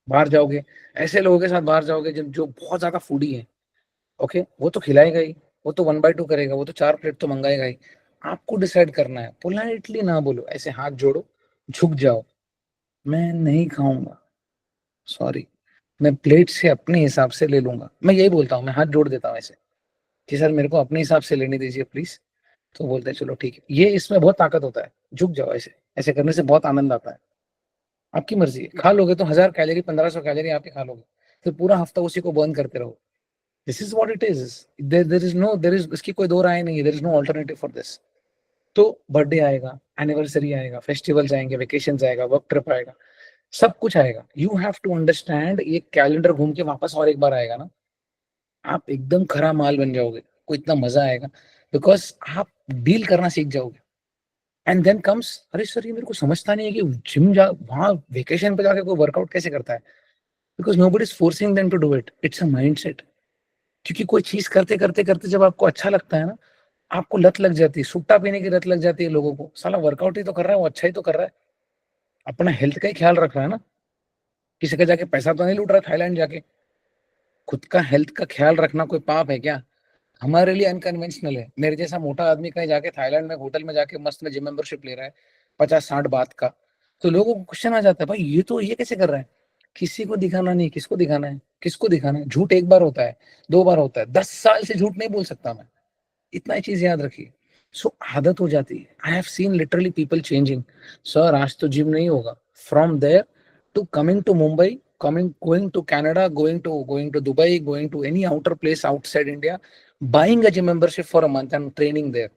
बाहर जाओगे, ऐसे लोगों के साथ बाहर जाओगे जो जो बहुत ज्यादा फूडी है, ओके, वो तो खिलाएगा ही, वो तो 1/2 करेगा, वो तो 4 प्लेट तो मंगाएगा ही। आपको डिसाइड करना है, पोलाइटली ना बोलो, ऐसे हाथ जोड़ो, झुक जाओ, मैं नहीं खाऊंगा, सॉरी, मैं प्लेट से अपने हिसाब से ले लूंगा। मैं यही बोलता हूँ, मैं हाथ जोड़ देता हूँ ऐसे कि सर मेरे को अपने हिसाब से लेने दीजिए प्लीज। तो बोलते हैं चलो ठीक है। ये इसमें बहुत ताकत होता है, झुक जाओ ऐसे। ऐसे करने से बहुत आनंद आता है। आपकी मर्जी है, खा लोगे तो 1000 कैलोरी 1500 कैलोरी आप ही खा लोगे, फिर पूरा हफ्ता उसी को बर्न करते रहो। This is what it is. There is इसकी कोई दो राय नहीं है, there is no alternative for this. तो बर्थडे आएगा, एनिवर्सरी आएगा, फेस्टिवल्स आएंगे, वेकेशन आएगा, वर्क ट्रिप आएगा, सब कुछ आएगा। यू हैव टू अंडरस्टैंड, ये कैलेंडर घूम के वापस और एक बार आएगा ना, आप एकदम खरा माल बन जाओगे, को इतना मजा आएगा, बिकॉज आप डील करना सीख जाओगे। एंड देन कम्स, अरे सर ये मेरे को समझता नहीं है कि जिम जा वहां वेकेशन पे जाके कोई वर्कआउट कैसे करता है, because nobody is forcing them to do it, it's a mindset. क्योंकि कोई चीज करते करते करते जब आपको अच्छा लगता है ना, आपको लत लग जाती है, सुट्टा पीने की लत लग जाती है लोगों को, साला वर्कआउट ही तो कर रहा है, वो अच्छा ही तो कर रहा है, अपना हेल्थ का ही ख्याल रख रहा है ना, किसी का जाके पैसा तो नहीं लूट रहा है थाईलैंड जाके। खुद का हेल्थ का ख्याल रखना कोई पाप है क्या? हमारे लिए अनकन्वेंशनल है। मेरे जैसा मोटा आदमी कहीं जाके थाईलैंड में होटल में जाके मस्त में जिम मेंबरशिप ले रहा है 50-60 बात का, तो लोगों को क्वेश्चन आ जाता है, भाई ये तो ये कैसे कर रहा है? किसी को दिखाना नहीं, किसको दिखाना है, किसको दिखाना है? झूठ एक बार होता है, 2 बार होता है, 10 साल से झूठ नहीं बोल सकता मैं। इतना ही चीज याद रखिए। सो आदत हो जाती है। I have seen literally people changing. Sir आज तो जिम नहीं होगा, from there to coming to Mumbai, coming going to Canada, going to Dubai, going to any outer place outside India, buying a gym membership for a month and training there.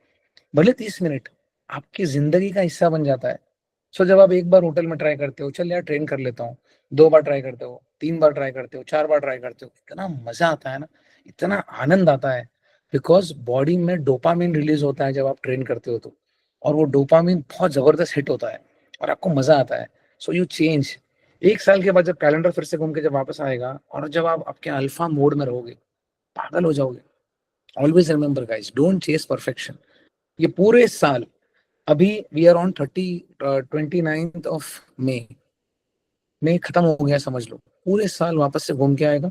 भले 30 मिनट आपकी जिंदगी का हिस्सा बन जाता है। सो जब आप एक बार होटल में ट्राई करते हो, चल यार ट्रेन कर लेता हूँ, 2 बार ट्राई करते हो, 3 बार ट्राई करते हो, 4 बार ट्राई करते हो, इतना मजा आता है ना, इतना आनंद आता है, बिकॉज बॉडी में डोपामिन रिलीज होता है जब आप ट्रेन करते हो तो, और वो डोपामिन बहुत जबरदस्त हिट होता है और आपको मजा आता है। So you change. 1 साल के बाद जब कैलेंडर फिर से घूम के जब वापस आएगा और जब आप आपके अल्फा मोड में रहोगे, पागल हो जाओगे। Always remember guys, don't chase perfection. ये पूरे साल, अभी we are on 29th of May खत्म हो गया समझ लो, पूरे साल वापस से घूम के आएगा।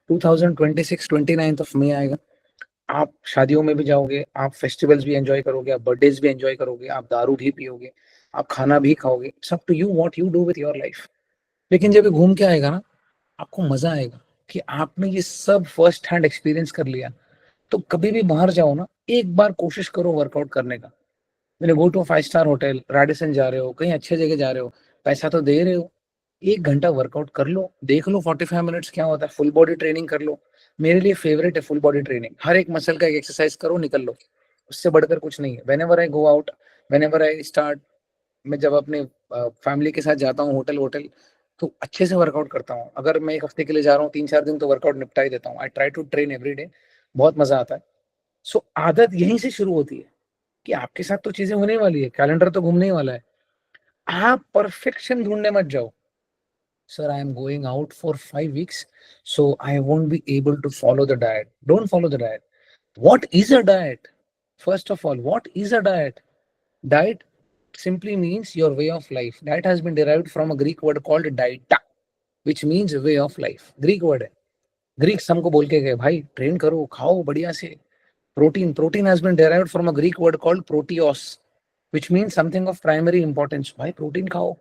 2026 29th ऑफ मई आएगा। आप शादियों में भी जाओगे, आप फेस्टिवल्स भी एंजॉय करोगे, आप बर्थडेज भी एंजॉय करोगे, आप दारू भी पियोगे, आप खाना भी खाओगे, सब to you what you do with your life. लेकिन जब ये घूम के आएगा ना, आपको मजा आएगा कि आपने ये सब फर्स्ट हैंड एक्सपीरियंस कर लिया। तो कभी भी बाहर जाओ ना, एक बार कोशिश करो वर्कआउट करने का। मैंने go to 5 star hotel, Radisson जा रहे हो, कहीं अच्छे जगह जा रहे हो, पैसा तो दे रहे हो, 1 घंटा वर्कआउट कर लो, देख लो 45 मिनट्स क्या होता है, फुल बॉडी ट्रेनिंग कर लो। मेरे लिए फेवरेट है फुल बॉडी ट्रेनिंग, हर एक मसल का एक एक्सरसाइज करो, निकल लो। उससे बढ़कर कुछ नहीं है। When ever I go out, when ever I start, मैं जब अपने फैमिली के साथ जाता हूँ होटल होटल, तो अच्छे से वर्कआउट करता हूँ। अगर मैं 1 हफ्ते के लिए जा रहा हूँ, 3-4 दिन तो वर्कआउट निपटा ही देता हूँ। I try to train every day, बहुत मजा आता है। सो आदत यहीं से शुरू होती है कि आपके साथ तो चीजें होने वाली है, कैलेंडर तो घूमने ही वाला है। आप परफेक्शन ढूंढने मत जाओ। Sir, I am going out for 5 weeks, so I won't be able to follow the diet. Don't follow the diet. What is a diet? First of all, what is a diet? Diet simply means your way of life. Diet has been derived from a Greek word called dieta, which means way of life. Greek word है। Greeks हमको बोल के गए भाई ट्रेन करो, खाओ बढ़िया से। Protein has been derived from a Greek word called proteos, which means something of primary importance. भाई प्रोटीन खाओ,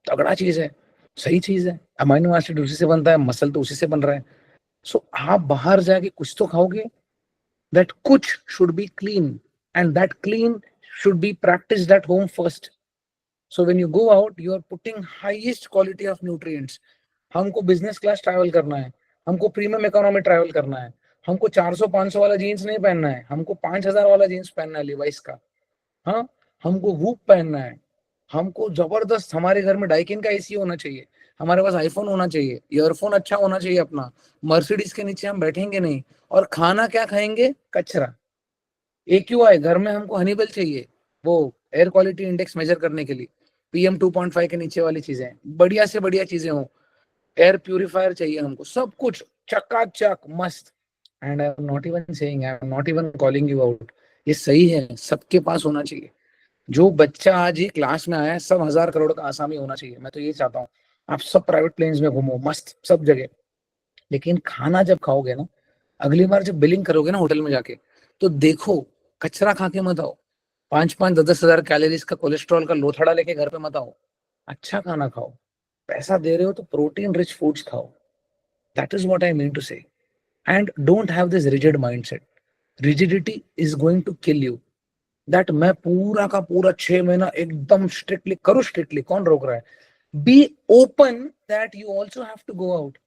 तगड़ा चीज है, सही चीज है। अमाइनो एसिड उसी से बनता है, मसल तो उसी से बन रहा है। सो आप बाहर जाके कुछ तो खाओगे, दैट कुछ should be clean, and that clean should be practised at home first. So when you go out, you are putting highest quality of nutrients. हमको बिजनेस क्लास ट्रैवल करना है, हमको प्रीमियम इकोनॉमी ट्रैवल करना है, हमको 400-500 वाला जीन्स नहीं पहनना है, हमको 5000 वाला जीन्स पहनना है लिवाइस का। हाँ, हमको वूप पहनना है, हमको जबरदस्त, हमारे घर में डाइकिन का एसी होना चाहिए, हमारे पास आईफोन होना चाहिए, ईयरफोन अच्छा होना चाहिए अपना, मर्सिडीज के नीचे हम बैठेंगे नहीं, और खाना क्या खाएंगे? कचरा। AQI, घर में हमको हनीबेल चाहिए, वो एयर क्वालिटी इंडेक्स मेजर करने के लिए, PM 2.5 के नीचे वाली चीजें, बढ़िया से बढ़िया चीजें हो, एयर प्यूरिफायर चाहिए हमको, सब कुछ चकाचक मस्त। And I am not even saying, I am not even calling you out, ये सही है, सबके पास होना चाहिए। जो बच्चा आज ही क्लास में आया है, सब 1000 करोड़ का आसामी होना चाहिए, मैं तो ये चाहता हूँ। आप सब प्राइवेट प्लेन्स में घूमो मस्त सब जगह, लेकिन खाना जब खाओगे ना, अगली बार जब बिलिंग करोगे ना होटल में जाके, तो देखो कचरा खा के मत आओ, 5-5, 10-10 हजार कैलोरीज का कोलेस्ट्रॉल का लोथड़ा लेके घर पे मत आओ, अच्छा खाना खाओ। पैसा दे रहे हो तो प्रोटीन रिच फूड्स खाओ, that is what I mean to say. And don't have this rigid mindset, rigidity is going to kill you. That मैं पूरा का पूरा 6 महीना एकदम स्ट्रिक्टली करूँ, स्ट्रिक्टली कौन रोक रहा है? Be open that you also have to go out,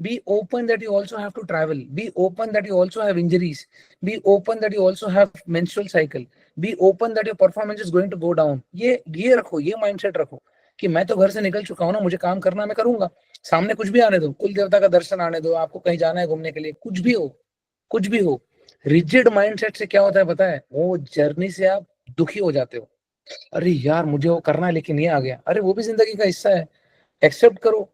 be open that you also have to travel, be open that you also have injuries, be open that you also have menstrual cycle, be open that your performance is going to go down। ये रखो, ये माइंडसेट रखो कि मैं तो घर से निकल चुका हूं ना, मुझे काम करना, मैं करूंगा, सामने कुछ भी आने दो, कुल देवता का दर्शन आने दो, आपको कहीं जाना है घूमने के लिए, कुछ भी हो, कुछ भी हो। रिजिड माइंडसेट से क्या होता है पता है? वो जर्नी से आप दुखी हो जाते हो, अरे यार मुझे वो करना है लेकिन ये आ गया, अरे वो भी जिंदगी का हिस्सा है, एक्सेप्ट करो।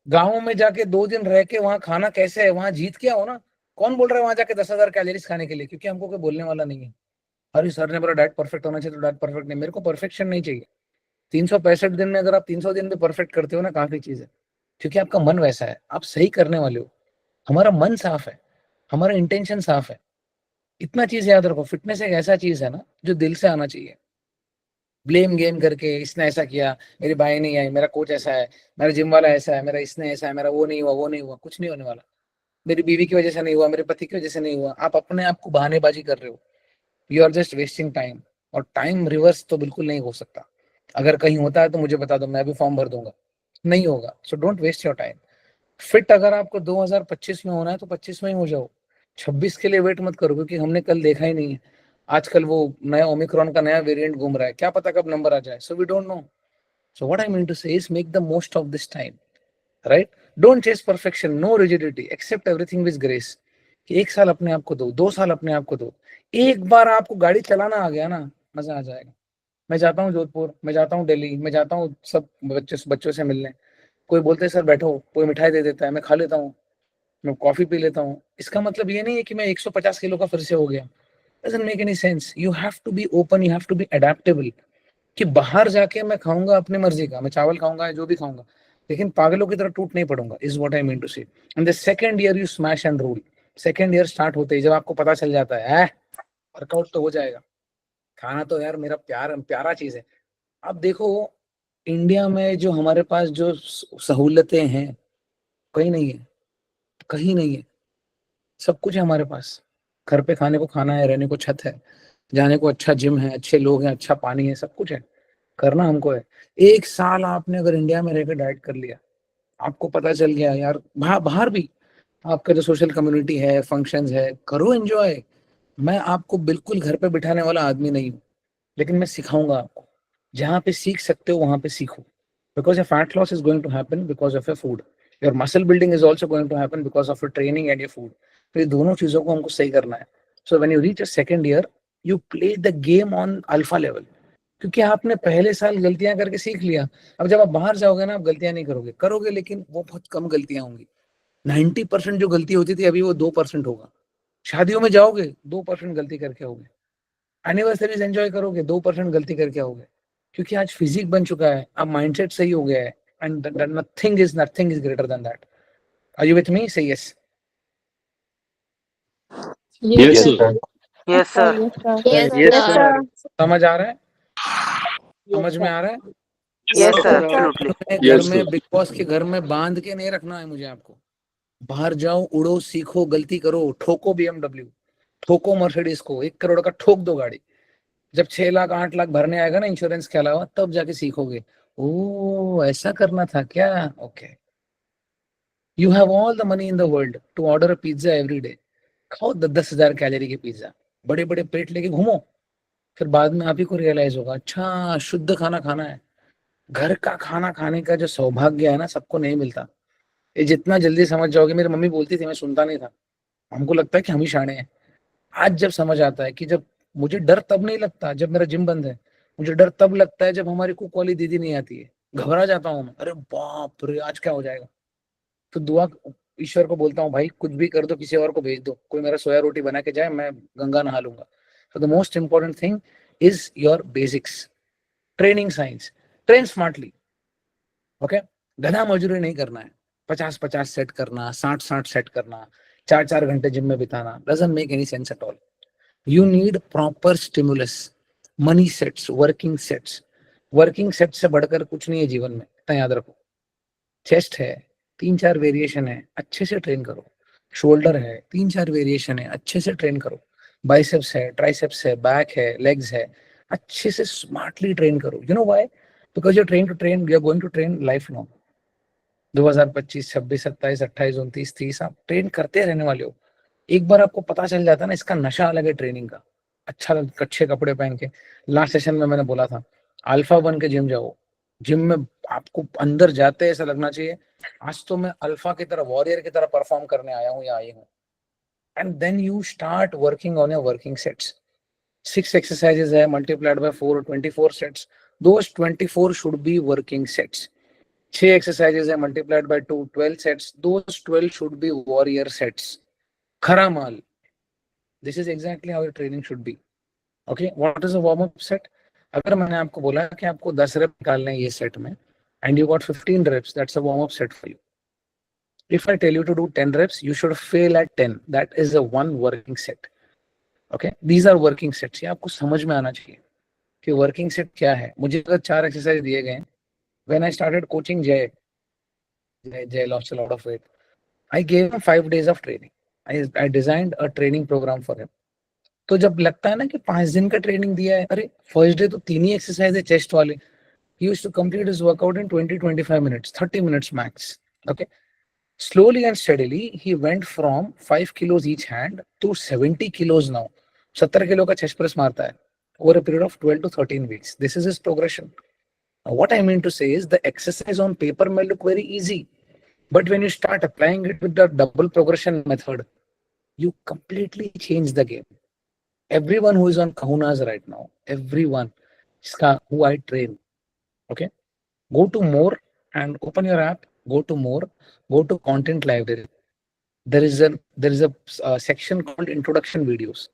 गाँव में जाके 2 दिन रह के वहां खाना कैसे है, वहां जीत के आओ ना। कौन बोल रहा है वहां जाके 10,000 कैलोरीज खाने के लिए? क्योंकि हमको कोई बोलने वाला नहीं है। अरे सर ने बोला डाइट परफेक्ट होना चाहिए, तो डाइट परफेक्ट नहीं, मेरे को परफेक्शन नहीं चाहिए। 365 दिन में अगर आप 300 दिन भी परफेक्ट करते हो ना, काफी चीज है, क्योंकि आपका मन वैसा है, आप सही करने वाले हो। हमारा मन साफ है, हमारा इंटेंशन साफ है। इतना चीज याद रखो, फिटनेस एक ऐसा चीज है ना जो दिल से आना चाहिए। ब्लेम गेम करके इसने ऐसा किया, मेरी बाई नहीं आई, मेरा कोच ऐसा है, मेरा जिम वाला ऐसा है, मेरा इसने ऐसा है, मेरा वो नहीं हुआ, वो नहीं हुआ, कुछ नहीं होने वाला। मेरी बीवी की वजह से नहीं हुआ, मेरे पति की वजह से नहीं हुआ, आप अपने आप को बहानेबाजी कर रहे हो। You are just wasting time, और टाइम रिवर्स तो बिल्कुल नहीं हो सकता। अगर कहीं होता है तो मुझे बता दो, मैं भी फॉर्म भर दूंगा। नहीं होगा, so don't waste your time. Fit अगर आपको 2025 में होना है तो 25 में ही हो जाओ, 26 के लिए वेट मत करो, क्योंकि हमने कल देखा ही नहीं है। आजकल वो नया ओमिक्रॉन का नया वेरिएंट घूम रहा है, क्या पता कब नंबर आ जाए, so we don't know. So what I mean to say is make the most of this time, right? Don't chase perfection, no rigidity, accept everything with grace. कि 1 साल अपने आप को दो, 2 साल अपने आप को दो। एक बार आपको गाड़ी चलाना आ गया ना, मजा आ जाएगा। मैं जाता हूँ जोधपुर, मैं जाता हूँ दिल्ली, मैं जाता हूँ सब बच्चों से मिलने। कोई बोलते हैं सर बैठो, कोई मिठाई दे देता है, मैं खा लेता हूँ, मैं कॉफी पी लेता हूँ। इसका मतलब ये नहीं है कि मैं 150 किलो का फिर से हो गया। Doesn't make any sense. You have to be open, you have to be adaptable. कि बाहर जाके मैं खाऊंगा अपनी मर्जी का, मैं चावल खाऊंगा, जो भी खाऊंगा, लेकिन पागलों की तरह टूट नहीं पड़ूंगा, is what I mean to say. And the second year you smash and rule, second year start होते ही जब आपको पता चल जाता है वर्कआउट तो हो जाएगा, खाना तो यार मेरा प्यारा चीज है। अब देखो, इंडिया में जो हमारे पास जो सहूलतें हैं, कहीं नहीं है, कहीं नहीं है। सब कुछ है हमारे पास। घर पे खाने को खाना है, रहने को छत है, जाने को अच्छा जिम है, अच्छे लोग हैं, अच्छा पानी है, सब कुछ है। करना हमको है। 1 साल आपने अगर इंडिया में रहकर डाइट कर लिया, आपको पता चल गया यार, बाहर बाहर भी आपका जो सोशल कम्युनिटी है, फंक्शंस है, करो एंजॉय। मैं आपको बिल्कुल घर पे बिठाने वाला आदमी नहीं हूँ, लेकिन मैं सिखाऊंगा आपको। जहाँ पे सीख सकते हो वहां पे सीखो, because your fat loss is going to happen because of your food, your muscle building is also going to happen because of your training and your food. तो ये दोनों चीजों को हमको सही करना है। So when you reach a second year, you play the game on alpha level, क्योंकि आपने पहले साल गलतियां करके सीख लिया। अब जब आप बाहर जाओगे ना, आप गलतियां नहीं करोगे, करोगे लेकिन वो बहुत कम गलतियां होंगी। 90% जो गलती होती थी अभी वो 2% होगा। शादियों में जाओगे 2% गलती करके आओगे, एनिवर्सरीज एंजॉय करोगे 2% गलती करके आओगे, क्योंकि आज फिजिक बन चुका है, अब माइंडसेट सही हो गया है। And nothing is greater than that. Are you with me? Say yes. Yes, Yes, sir. sir. Yes, sir. Yes, Yes, sir. sir. समझ आ रहा है? Yes, समझ में sir. आ रहा है? Yes, sir. sir. Absolutely. घर Yes, में sir. बिग बॉस के घर में बांध के नहीं रखना है मुझे आपको। बाहर जाओ, उड़ो, सीखो, गलती करो, ठोको BMW, ठोको मर्सिडीज को, 1 करोड़ का ठोक दो गाड़ी। जब 6 लाख 8 लाख भरने आएगा ना इंश्योरेंस के अलावा, तब जाके सीखोगे, ओ ऐसा करना था क्या। Okay, you have all the money in the world to order a pizza every day. खाओ 10,000 कैलोरी की पिज्जा, बड़े बड़े पेट लेके घूमो। फिर बाद में आप ही को रियलाइज होगा, अच्छा शुद्ध खाना खाना है। घर का खाना खाने का जो सौभाग्य है ना, सबको नहीं मिलता। ये जितना जल्दी समझ जाओगे, मेरी मम्मी बोलती थी, मैं सुनता नहीं था, हमको लगता है कि हम ही शाणे हैं। आज जब समझ आता है कि जब मुझे डर तब नहीं लगता जब मेरा जिम बंद है, मुझे डर तब लगता है जब हमारी कुक वाली दीदी नहीं आती है। घबरा जाता हूँ मैं, अरे बाप रे आज क्या हो जाएगा। तो दुआ ईश्वर को बोलता हूँ, भाई कुछ भी कर दो, किसी और को भेज दो, कोई मेरा सोया रोटी बना के जाए, मैं गंगा नहा लूंगा। So the most important thing is your basics. Training science. Train smartly. Okay? गधा मजदूरी नहीं करना है, 50-50 सेट करना, 60-60 सेट करना, 4-4 घंटे जिम में बिताना, doesn't make any sense at all. You need proper stimulus. Money sets, working sets. Working set से बढ़कर कुछ नहीं है जीवन में, इतना याद रखो। चेस्ट है, 3-4 वेरिएशन है, अच्छे से ट्रेन करो। शोल्डर है, 3-4 वेरिएशन है, अच्छे से ट्रेन करो। बाइसेप्स है, ट्राइसेप्स है, बैक है, लेग्स है, अच्छे से स्मार्टली ट्रेन करो। You know why? Because you are train to train, you are going to train life long. 2025, 26, 27, 28, 29, 30 आप ट्रेन करते रहने वाले हो। एक बार आपको पता चल जाता है ना, इसका नशा अलग है ट्रेनिंग का। अच्छा अच्छे कपड़े पहन के, लास्ट सेशन में मैंने बोला था, अल्फा बन के जिम जाओ। जिम में आपको अंदर जाते ऐसा लगना चाहिए आज तो मैं अल्फा की तरह, वॉरियर की तरह परफॉर्म करने आया हूँ या आई हूँ। And then you start working on your working sets. 6 exercises है multiplied by 4, 24 sets. Those 24 should be working sets. 6 exercises है multiplied by 2, 12 sets. Those 12 should be warrior sets. खरा माल. This is exactly how your training should be. Okay, what is a warm-up set? अगर मैंने आपको बोला कि आपको 10 रेप निकालने हैं ये सेट में, and you got 15 reps, that's a warm-up set for you. If I tell you to do 10 reps, you should fail at 10. That is a one working set. Okay, these are working sets. ये आपको समझ में आना चाहिए कि वर्किंग सेट क्या है। मुझे अगर 4 एक्सरसाइज दिए गए, when I started coaching Jay lost a lot of weight, I gave him 5 days of training. I designed a training programme for him. तो जब लगता है ना कि 5 दिन का ट्रेनिंग दिया है, अरे फर्स्ट डे तो 3 ही एक्सरसाइज है चेस्ट वाले, he used to complete his workout in 20-25 minutes, 30 minutes max. Okay, slowly and steadily he went from 5 kilos each hand to 70 kilos now. 70 kilo का चेस्ट प्रेस मारता है over a period of 12 to 13 weeks. This is his progression. Now, what I mean to say is the exercise on paper may look very easy, but when you start applying it with the double progression method, you completely change the game. Everyone who is on Kahunas right now, everyone who I train, okay, go to more and open your app, go to more, go to content library. There is a section called introduction videos.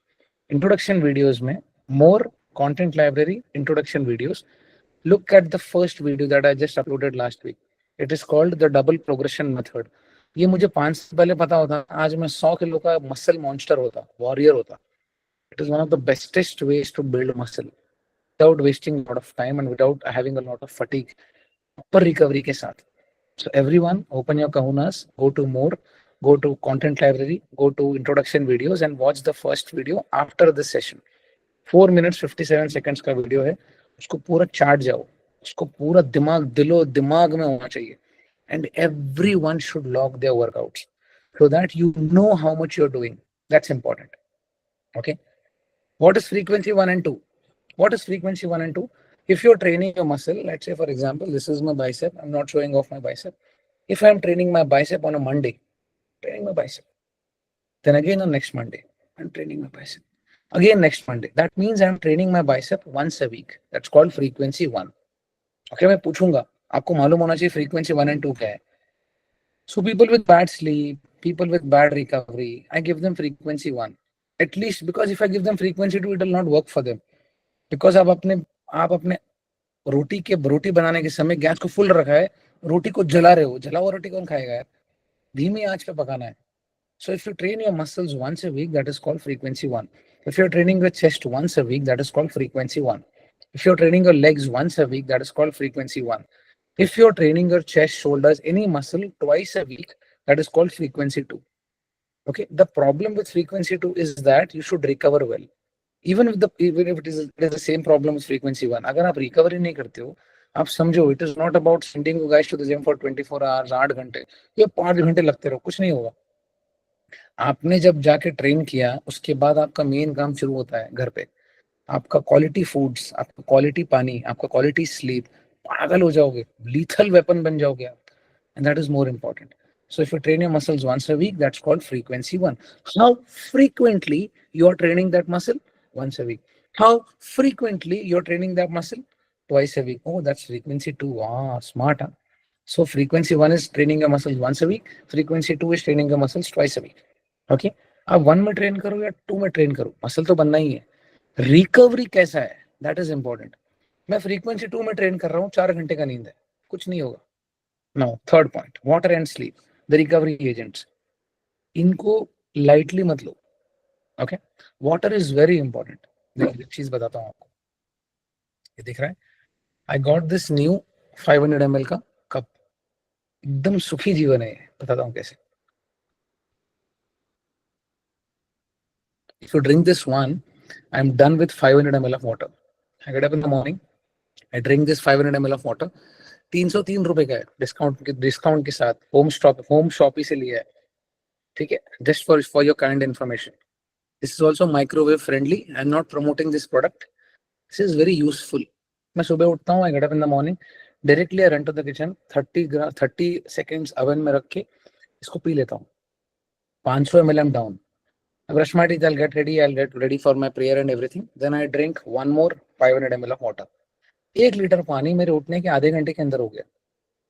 Introduction videos में more content library, introduction videos. Look at the first video that I just uploaded last week. It is called the double progression method. ये मुझे 5 साल पहले पता होता, आज मैं 100 किलो का मसल मॉन्स्टर होता, वॉरियर होता। It is one of the bestest ways to build muscle without wasting a lot of time and without having a lot of fatigue. Proper recovery के साथ. So everyone, open your Kahunas, go to more, go to content library, go to introduction videos and watch the first video after this session. 4 minutes 57 seconds का वीडियो है, उसको पूरा चाट जाओ, उसको पूरा दिमाग में होना चाहिए। And everyone should log their workouts so that you know how much you're doing. That's important. Okay. What is frequency 1 and 2? What is frequency 1 and 2? If you're training your muscle, let's say for example, this is my bicep. I'm not showing off my bicep. If I'm training my bicep on a Monday, training my bicep. Then again on next Monday, I'm training my bicep. Again next Monday. That means I'm training my bicep once a week. That's called frequency 1. Okay, मैं पूछूंगा, आपको मालूम होना चाहिए frequency 1 and 2 क्या है? So people with bad sleep, people with bad recovery, I give them frequency 1. At least because if I give them frequency 2, it will not work for them. Because आप अपने रोटी बनाने के समय गैस को फुल रखा है, रोटी को जला रहे हो, जला हुआ रोटी कौन खाएगा यार? धीमी आंच पे पकाना है. So if you train your muscles once a week, that is called frequency 1. If you're training your chest once a week, that is called frequency 1. If you're training your legs once a week, that is called frequency 1. If you're training your chest, shoulders, any muscle twice a week, that is called frequency 2. Okay, the problem with frequency 2 is that you should recover well. Even if it is the same problem with frequency 1, अगर आप recovery नहीं करते हो, आप समझो it is not about sending you guys to the gym for 24 hours, 8 घंटे, ये 5 घंटे लगते रहो, कुछ नहीं होगा. आपने जब जाके ट्रेन किया, उसके बाद आपका मेन काम शुरू होता है घर पे. आपका क्वालिटी फूड्स, आपका क्वालिटी पानी, आपका क्वालिटी स्लीप, पागल हो जाओगे, लीथल वेपन बन जाओगे आप. And that is more important. So if you train your muscles once a week, that's called frequency 1. How frequently you are training that muscle? Once a week. How frequently you're training that muscle? Twice a week. Oh, that's frequency 2. Ah, smart. Huh? So frequency 1 is training your muscles once a week. Frequency 2 is training your muscles twice a week. Okay? आप 1 में ट्रेन करो या 2 में ट्रेन करो, मसल तो बनना ही है. रिकवरी कैसा है, दैट इज इंपॉर्टेंट. मैं फ्रीक्वेंसी 2 में ट्रेन कर रहा हूँ, 4 घंटे का नींद है, कुछ नहीं होगा. Now third point, water and sleep, the recovery agents. इनको लाइटली मत लो. Okay, water is very important. एक चीज बताता हूँ आपको, ये दिख रहा है, I got this new 500 ml का कप. एकदम सुखी जीवन है, बताता हूँ कैसे. If you drink this one, I'm done with 500 ml of water. I get up in the morning, I drink this 500 ml of water. 303 रुपए का है, डिस्काउंट के साथ. होम शॉपी से लिया है, ठीक है, just for your kind information. This is also microwave friendly. I am not promoting this product. This is very useful. मैं सुबह उठता हूँ, I get up in the morning, directly I run to the kitchen, 30 seconds oven में रख के इसको पी लेता हूँ. 500 ml I'm down. I brush my teeth, I'll get ready for my prayer and everything. Then I drink one more 500 ml of water. 1 litre पानी मेरे उठने के आधे घंटे के अंदर हो गया.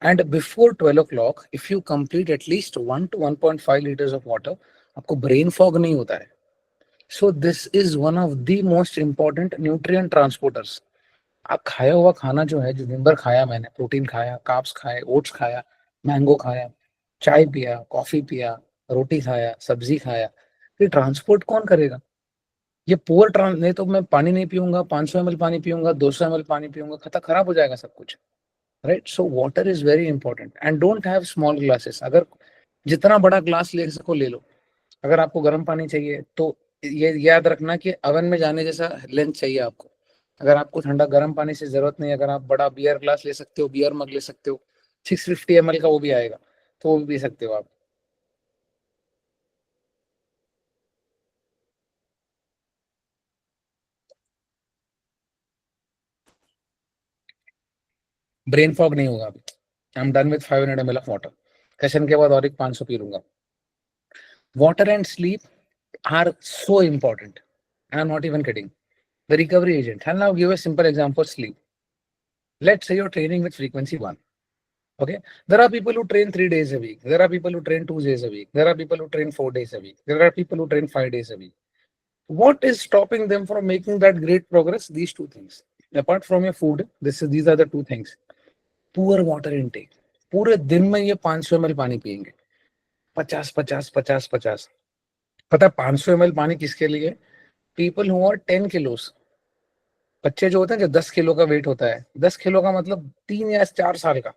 And before 12 o'clock, if you complete at least 1 to 1.5 liters of water, आपको brain fog नहीं होता है. So this is one of the most important nutrient transporters. आप खाया हुआ खाना जो है, जो दिन भर खाया मैंने, प्रोटीन खाया, कार्ब्स खाए, ओट्स खाया, मैंगो खाया, चाय पिया, कॉफी पिया, रोटी खाया, सब्जी खाया, ये ट्रांसपोर्ट कौन करेगा? ये पुअर नहीं तो मैं पानी नहीं पीऊंगा, 500 ml पानी पीऊंगा, 200 ml पानी पीऊंगा, खराब हो जाएगा सब कुछ. Right, so water is very important. And don't have small glasses. अगर जितना बड़ा ग्लास ले सको ले लो. अगर आपको गर्म पानी चाहिए तो ये याद रखना कि अवन में जाने जैसा लेंथ चाहिए आपको. अगर आपको ठंडा गर्म पानी से जरूरत नहीं, अगर आप बड़ा बियर ग्लास ले सकते हो, बियर मग ले सकते हो, 650 ml का वो भी आएगा, तो वो भी पी सकते हो आप. ब्रेन फॉग नहीं होगा अभी. I am done with 500 ml of water. Session के बाद और एक 500 पी लूंगा. Water and sleep are so important. I am not even kidding. The recovery agent. I'll now give a simple example. Sleep. Let's say you're training with frequency 1. Okay. There are people who train 3 days a week. There are people who train 2 days a week. There are people who train 4 days a week. There are people who train 5 days a week. What is stopping them from making that great progress? These two things. Apart from your food, these are the two things. Poor water intake. पूरे दिन में ये 500 ml पानी पिएंगे. 50. पता है 500 ml पानी किसके लिए? People who are 10 kilos. बच्चे जो होते हैं, जो 10 किलो का वेट होता है, 10 किलो का मतलब 3 या 4 साल का,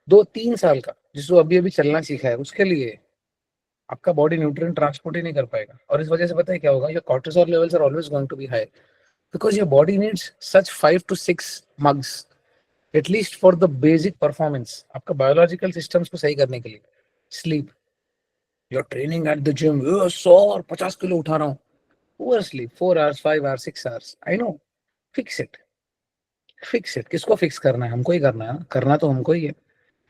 2-3 साल का, जिसको अभी अभी चलना सीखा है, उसके लिए आपका बॉडी न्यूट्रिएंट ट्रांसपोर्ट ही नहीं कर पाएगा. और इस वजह से पता है क्या होगा? Your cortisol levels are always going to be high because your body needs such 5 to 6 mugs at least for the basic performance, आपका बायोलॉजिकल सिस्टम्स को सही करने के लिए. Sleep. Your training at the gym, 100 और 50 किलो उठा रहा हूँ. Poor sleep, 4 hours, 5 hours, 6 hours. I know. Fix it. किसको फिक्स करना है? हमको ही करना है ना. करना तो हमको ही है.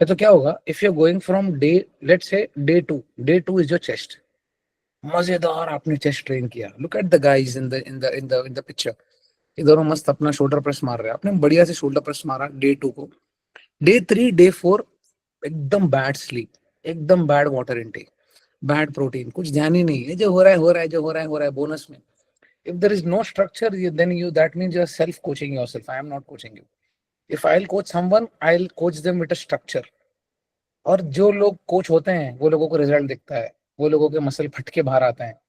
तो क्या होगा? If you are going from day, let's say day two is your chest. मजेदार आपने चेस्ट ट्रेन किया. Look at the guys in the picture. ये दोनों मस्त अपना शोल्डर प्रेस मार रहे हैं. आपने बढ़िया से शोल्डर प्रेस मारा डे 2 को. डे 3, डे 4 एकदम बैड स्लीप, एकदम bad water intake, bad protein, कुछ ध्यान ही नहीं है. जो हो रहा है बोनस में. If there is no structure, then that means you are self coaching yourself. I am not coaching you. If I'll coach someone, I'll coach them with a structure. और जो लोग कोच होते हैं वो लोगों को रिजल्ट दिखता है, वो लोगों के मसल फट के बाहर आते हैं.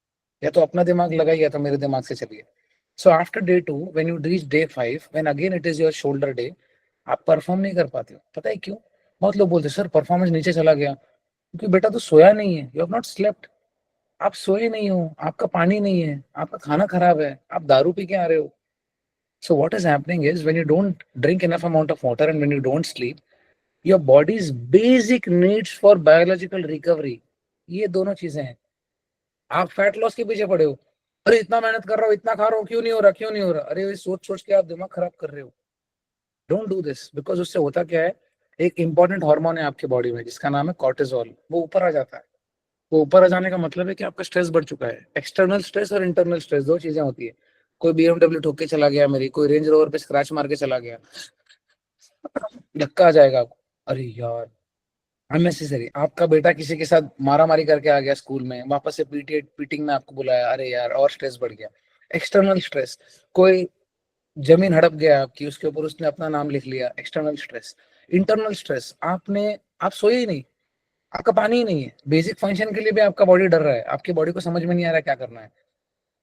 या तो अपना दिमाग लगाइए या तो मेरे दिमाग से चलिए. So after day 2 when you reach day 5 when again it is your shoulder day, आप परफॉर्म नहीं कर पाते हो. पता है क्यों? बहुत लोग बोलते हैं सर परफॉर्मेंस नीचे चला गया. क्योंकि बेटा तो सोया नहीं है. You have not slept. आप सोए नहीं हो, आपका पानी नहीं है, आपका खाना खराब है, आप दारू पी के आ रहे हो. So what is happening is when you don't drink enough amount of water and when you don't sleep, your body's basic needs for biological recovery, ये दोनों चीजें हैं. आप फैट लॉस के पीछे पड़े हो. अरे इतना मेहनत कर रहा हूँ, इतना खा रहा हूँ, क्यों नहीं हो रहा? अरे सोच के आप दिमाग खराब कर रहे हो. डोंट डू दिस बिकॉज उससे होता क्या है? एक इंपॉर्टेंट हार्मोन है आपके बॉडी में जिसका नाम है कॉर्टिसोल. वो ऊपर आ जाता है. वो ऊपर आ जाने का मतलब है कि आपका स्ट्रेस बढ़ चुका है. एक्सटर्नल स्ट्रेस और इंटरनल स्ट्रेस दो चीजें होती है. कोई BMW ठोक के चला गया मेरी, कोई रेंज रोवर पे स्क्रैच मार के चला गया, धक्का आ जाएगा आपको। अरे यार, अननेसेसरी। आपका बेटा किसी के साथ मारा मारी करके आ गया स्कूल में, वापस से पीटिंग में आपको बुलाया, अरे यार और स्ट्रेस बढ़ गया। External stress. कोई जमीन हड़प गया आपकी, उसके ऊपर उसने अपना नाम लिख लिया, एक्सटर्नल स्ट्रेस। इंटरनल स्ट्रेस, आप सोए ही नहीं, आपका पानी ही नहीं है, बेसिक फंक्शन के लिए भी आपका बॉडी डर रहा है, आपकी बॉडी को समझ में नहीं आ रहा क्या करना है।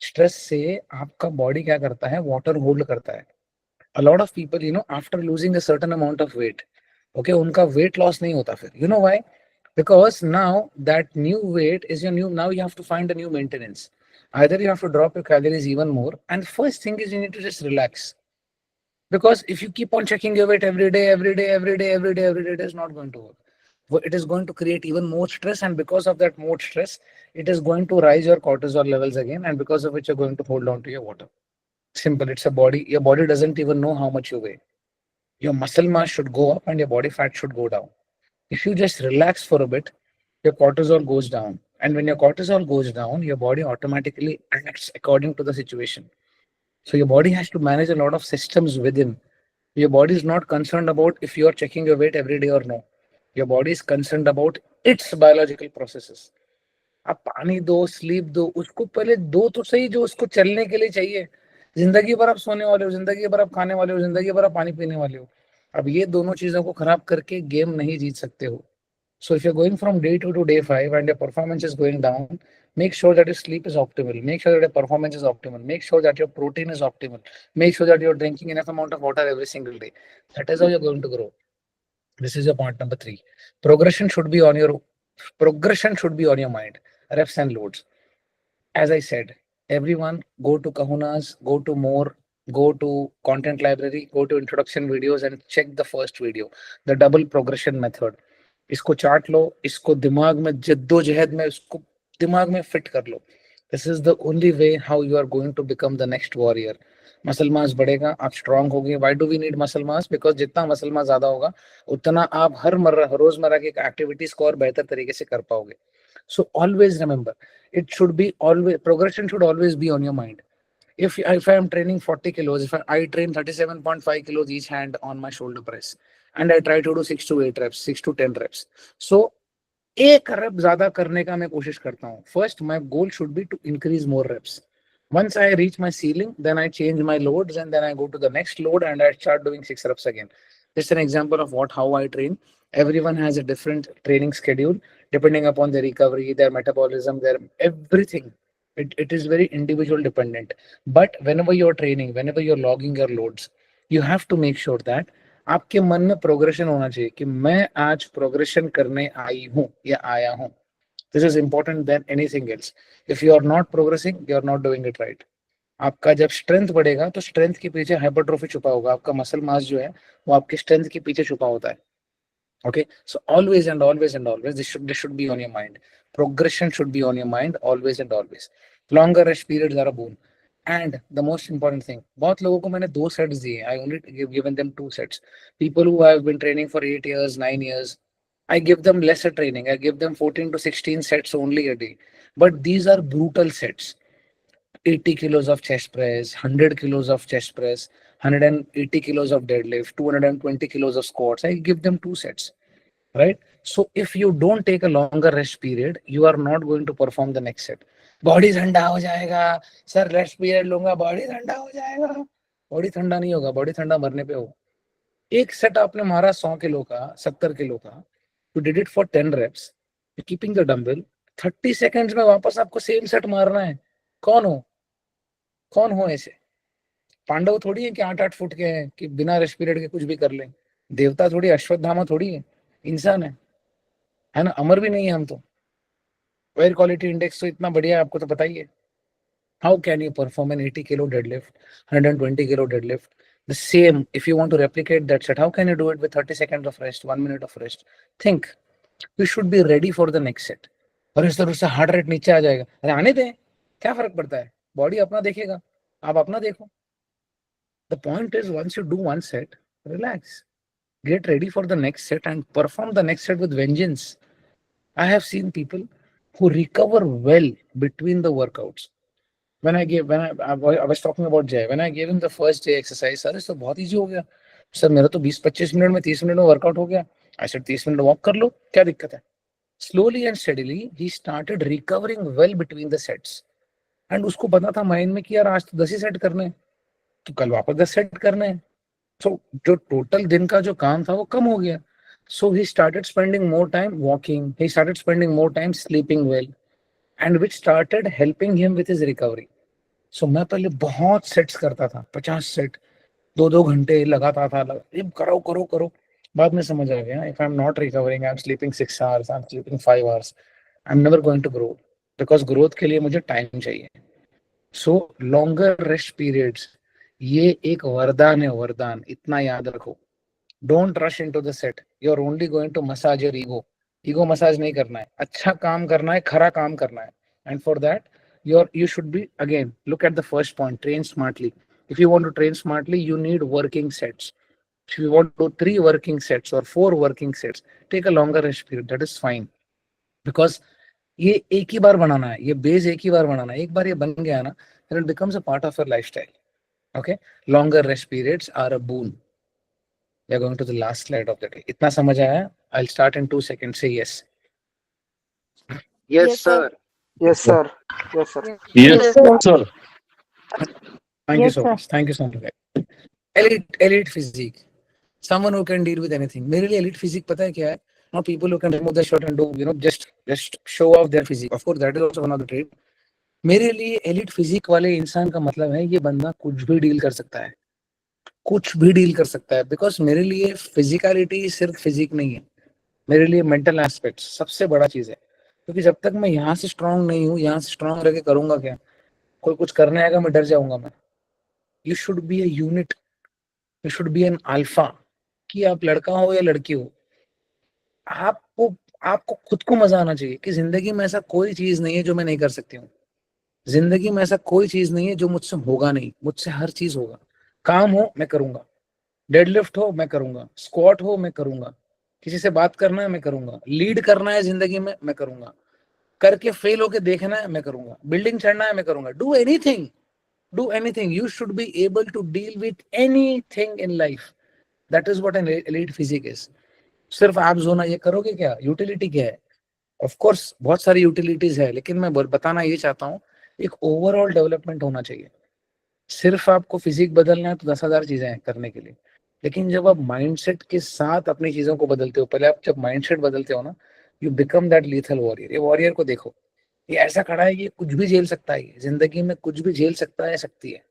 स्ट्रेस से आपका बॉडी क्या करता है, वाटर होल्ड करता है। a lot of people, after losing a certain amount of weight, okay, उनका weight loss नहीं होता फिर, why? Because now that new weight is your new, now you have to find a new maintenance. Either you have to drop your calories even more, and first thing is you need to just relax. Because if you keep on checking your weight every day, it is not going to work. It is going to create even more stress, and because of that more stress, it is going to rise your cortisol levels again, and because of which you're going to hold on to your water. Simple. It's a body. Your body doesn't even know how much you weigh. Your muscle mass should go up and your body fat should go down. If you just relax for a bit, your cortisol goes down. And when your cortisol goes down, your body automatically acts according to the situation. So your body has to manage a lot of systems within. Your body is not concerned about if you are checking your weight every day or no. Your body is concerned about its biological processes. आप पानी दो, स्लीप दो, उसको पहले दो तो सही जो उसको चलने के लिए चाहिए। जिंदगी भर आप सोने वाले हो, जिंदगी भर आप खाने वाले हो, जिंदगी भर आप पानी पीने वाले हो। अब ये दोनों चीजों को खराब करके गेम नहीं जीत सकते हो। So if you're going from day 2 to day 5 and your performance is going down, make sure that your sleep is optimal. Make sure that your performance is optimal. Make sure that your protein is optimal. Make sure that you're drinking enough amount of water every single day. That is how you're going to grow. This is your point number 3. Progression should be on your mind. Reps and loads. As I said, everyone go to Kahuna's, go to More, go to Content Library, go to introduction videos and check the first video, the double progression method. इसको चाट लो, इसको दिमाग में जद्दोजहद में इसको दिमाग में फिट कर लो। This is the only way how you are going to become the next warrior. Muscle mass बढ़ेगा, आप स्ट्रांग होगे। Why do we need muscle mass? Because जितना मसल मास ज्यादा होगा उतना आप रोजमर्रा की एक्टिविटीज को और बेहतर तरीके से कर पाओगे। So always remember, it should be always, progression should always be on your mind. If I am training 40 kilos, if I train 37.5 kilos each hand on my shoulder press and I try to do 6 to 8 reps, 6 to 10 reps, so एक rep ज्यादा करने का मैं कोशिश करता हूँ। First my goal should be to increase more reps. Once I reach my ceiling, then I change my loads and then I go to the next load and I start doing 6 reps again. Just an example of how I train. Everyone has a different training schedule depending upon their recovery, their metabolism, their everything. It is very individual dependent. But whenever you're training, whenever you're logging your loads, you have to make sure that आपके मन में प्रोग्रेशन होना चाहिए कि मैं आज प्रोग्रेशन करने आई हूं या आया हूं। This is important than anything else. If you are not progressing, you are not doing it right. आपका जब स्ट्रेंथ बढ़ेगा तो स्ट्रेंथ के पीछे हाइपरट्रोफी छुपा होगा। आपका मसल मास जो है वो आपके स्ट्रेंथ के पीछे छुपा होता है। Okay, so always and always and always this should be on your mind. Progression should be on your mind always and always. Longer rest periods are a boon. And the most important thing, बहुत लोगों को मैंने 2 sets दिए। I only given them 2 sets. People who have been training for 8 years, 9 years, I give them lesser training. I give them 14 to 16 sets only a day. But these are brutal sets. 80 kilos of chest press, 100 kilos of chest press, 180 kilos of deadlift, 220 kilos of squats. I give them 2 sets, right? So if you don't take a longer rest period, you are not going to perform the next set. Body ठंडा हो जाएगा सर, रेस्ट पीरियड लूंगा बॉडी ठंडा हो जाएगा। बॉडी ठंडा नहीं होगा, बॉडी ठंडा मरने पे हो। एक सेट आपने मारा 100 किलो का, 70 किलो का, you did it for 10 reps, keeping the dumbbell, 30 seconds में वापस आपको सेम सेट मारना है। कौन हो ऐसे? पांडव थोड़ी है कि 8-8 फुट के हैं कि बिना रेस्ट पीरियड के कुछ भी कर लें। देवता थोड़ी, अश्वत्थामा थोड़ी है, इंसान है ना? अमर भी नहीं है हम तो। एयर क्वालिटी इंडेक्स तो इतना बढ़िया है, आपको तो पता ही है। How can you perform an 80 kilo deadlift, 120 kilo deadlift? The same, if you want to replicate that set, how can you do it with 30 seconds of rest, 1 minute of rest? Think, you should be ready for the next set. और इस तरह से हार्ट रेट नीचे आ जाएगा। अरे आने दें, क्या फर्क पड़ता है? बॉडी अपना देखेगा, आप अपना देखो। The point is, once you do one set, relax, get ready for the next set and perform the next set with vengeance. I have seen people who recover well between the workouts. when I was talking about Jay, when I gave him the first day exercise, sir इसको बहुत इजी हो गया सर, मेरा तो 20-25 मिनट में 30 मिनट में वर्कआउट हो गया। आई सेड 30 मिनट वॉक कर लो, क्या दिक्कत है। Slowly and steadily he started recovering well between the sets, and उसको पता था माइंड में कि यार आज तो 10 ही सेट करने हैं, तो कल वापस 10 सेट करने हैं। सो जो टोटल दिन का जो काम था वो कम हो गया। So he started spending more time walking, he started spending more time sleeping well, and which started helping him with his recovery. So मैं पहले बहुत सेट्स करता था, 50 सेट 2-2 घंटे लगाता था, करो करो करो। बाद में समझ आ गया, if I am not recovering, I am sleeping 6 hours, I am sleeping 5 hours, I am never going to grow, because growth के लिए मुझे टाइम चाहिए। सो लॉन्गर रेस्ट पीरियड्स, ये एक वरदान है, वरदान, इतना याद रखो। Don't rush into the set, you are only going to massage your ego. Ego massage नहीं करना है, अच्छा काम करना है, खरा काम करना है। And for that you should be, again, look at the first point, train smartly. If you want to train smartly, you need working sets. If you want to do 3 working sets or 4 working sets, take a longer rest period, that is fine, because ये एक ही बार बनाना है, ये बेस एक ही बार बनाना है। एक बार ये बन गया ना, then it becomes a part of your lifestyle. Okay, longer rest periods are a boon. We are going to the last slide of the day. इतना समझ आया? I'll start in 2 seconds. Say yes. Yes, sir. Yes, sir. Yes, sir. Yes, sir. Thank you Yes, so sir. much. Thank you so much. Elite physique. Someone who can deal with anything. मेरे लिए elite physique पता है क्या है? Not people who can remove the shirt and do, just show off their physique. Of course, that is also one of the trait. मेरे लिए elite physique वाले इंसान का मतलब है ये बंदा कुछ भी डील कर सकता है, कुछ भी डील कर सकता है। बिकॉज मेरे लिए फिजिकलिटी सिर्फ फिजिक नहीं है, मेरे लिए मेंटल एस्पेक्ट सबसे बड़ा चीज है। क्योंकि जब तक मैं यहाँ से स्ट्रांग नहीं हूँ, यहाँ से स्ट्रांग रह के करूंगा क्या? कोई कुछ करने आएगा मैं डर जाऊंगा मैं। You should be a unit, you should be an alpha. कि आप लड़का हो या लड़की हो, आपको आपको खुद को मजा आना चाहिए कि जिंदगी में ऐसा कोई चीज नहीं है जो मैं नहीं कर सकती हूँ। जिंदगी में ऐसा कोई चीज नहीं है जो मुझसे होगा नहीं, मुझसे हर चीज होगा। काम हो मैं करूंगा, डेडलिफ्ट हो मैं करूंगा, स्क्वाट हो मैं करूंगा, किसी से बात करना है मैं करूंगा, लीड करना है जिंदगी में मैं करूंगा, करके फेल होके देखना है मैं करूंगा, बिल्डिंग चढ़ना है मैं करूंगा। Do anything, do anything. You should be able to deal with anything in life. That is what an elite physique is. सिर्फ एब्स होना ये करोगे क्या? यूटिलिटी क्या है? ऑफ कोर्स बहुत सारी यूटिलिटीज है, लेकिन मैं बताना ये चाहता हूँ एक ओवरऑल डेवलपमेंट होना चाहिए। सिर्फ आपको फिजिक बदलना है तो 10,000 चीजें हैं करने के लिए, लेकिन जब आप माइंडसेट के साथ अपनी चीजों को बदलते हो, पहले आप जब माइंडसेट बदलते हो ना, you become that lethal warrior. ये वॉरियर को देखो, ये ऐसा खड़ा है, ये कुछ भी झेल सकता है, ये जिंदगी में कुछ भी झेल सकता है, सकती है।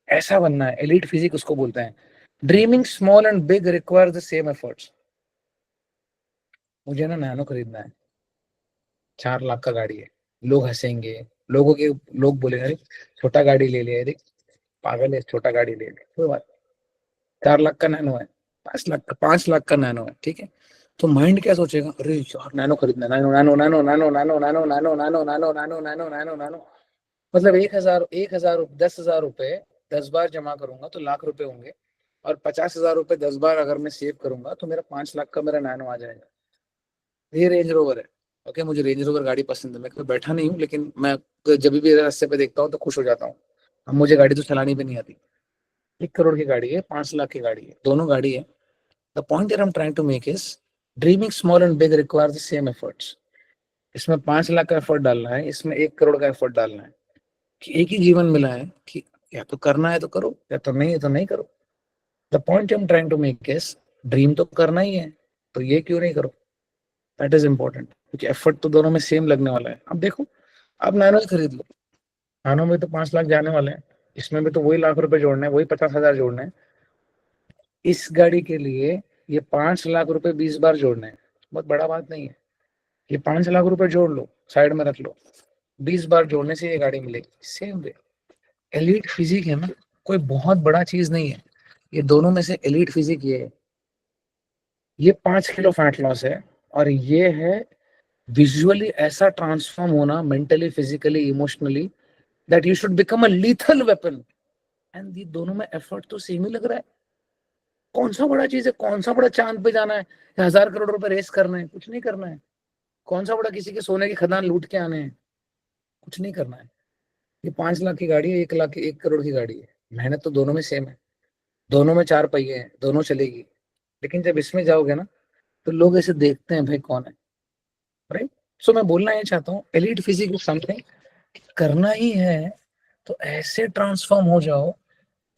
ऐसा बनना है, एलीट फिजिक उसको बोलते हैं। Dreaming small and big require the same efforts. मुझे ना नैनो खरीदना है, 4 लाख का गाड़ी है, लोग हंसेंगे, लोग बोलेंगे अरे छोटा गाड़ी ले ले, अरे पागल है, छोटा गाड़ी ले ले, कोई बात। 4 लाख का नैनो है, 5 लाख का नैनो है, ठीक है। तो माइंड क्या सोचेगा? अरे यार नैनो खरीदना, nano nano nano nano nano nano nano nano nano nano nano nano nano. मतलब 1,000 10,000 रुपए 10 बार जमा करूंगा तो लाख रुपए होंगे, और 50,000 रुपए 10 बार अगर मैं सेव करूंगा तो मेरा 5 लाख का मेरा नैनो आ जाएगा। ये रेंज रोवर है। ओके, मुझे रेंज रोवर गाड़ी पसंद है, मैं कभी बैठा नहीं हूँ, लेकिन मैं जब भी रास्ते पे देखता हूँ तो खुश हो जाता हूँ। अब मुझे गाड़ी तो चलानी भी नहीं आती। 1 करोड़ की गाड़ी है, 5 लाख की गाड़ी है, दोनों गाड़ी है। The point that I am trying to make is dreaming small and big require the same efforts. इसमें 5 लाख का एफर्ट डालना है, इसमें 1 करोड़ का एफर्ट डालना है। कि एक ही जीवन मिला है कि या तो करना है तो करो, या तो नहीं है तो नहीं करो। The point I am trying to make is dream तो करना ही है, तो ये क्यों नहीं करो? दैट इज इंपॉर्टेंट, क्योंकि एफर्ट तो दोनों में सेम लगने वाला है। अब देखो, आप नैनो ही खरीद लो, नैनो में तो 5 लाख जाने वाले हैं, इसमें भी तो वही लाख रुपए जोड़ने हैं, वही 50,000 जोड़ने हैं। इस गाड़ी के लिए ये 5 लाख रुपए 20 बार जोड़ने हैं, बहुत बड़ा बात नहीं है। ये 5 लाख रुपए जोड़ लो, साइड में रख लो, 20 बार जोड़ने से ये गाड़ी मिलेगी। सेम वे एलीट फिजिक है ना, कोई बहुत बड़ा चीज नहीं है। ये दोनों में से एलीट फिजिक ये है। ये 5 किलो फैट लॉस है, और ये है विजुअली ऐसा ट्रांसफॉर्म होना, mentally, physically, emotionally, that you should become a lethal weapon. And ये दोनों में एफर्ट तो सेम ही लग रहा है। कौन सा बड़ा चीज है? कौन सा बड़ा चांद पे जाना है या 1,000 करोड़ रुपए रेस करना है? कुछ नहीं करना है। कौन सा बड़ा किसी के सोने की खदान लूट के आने हैं? कुछ नहीं करना है। ये 5 लाख की गाड़ी है, 1 लाख की 1 करोड़ की गाड़ी है, मेहनत तो दोनों में सेम है, दोनों में 4 पहिए हैं, दोनों चलेगी। लेकिन जब इसमें जाओगे ना तो लोग ऐसे देखते हैं भाई कौन है, राइट। सो मैं बोलना ये चाहता हूँ, एलिट फिजिक समथिंग करना ही है तो ऐसे ट्रांसफॉर्म हो जाओ,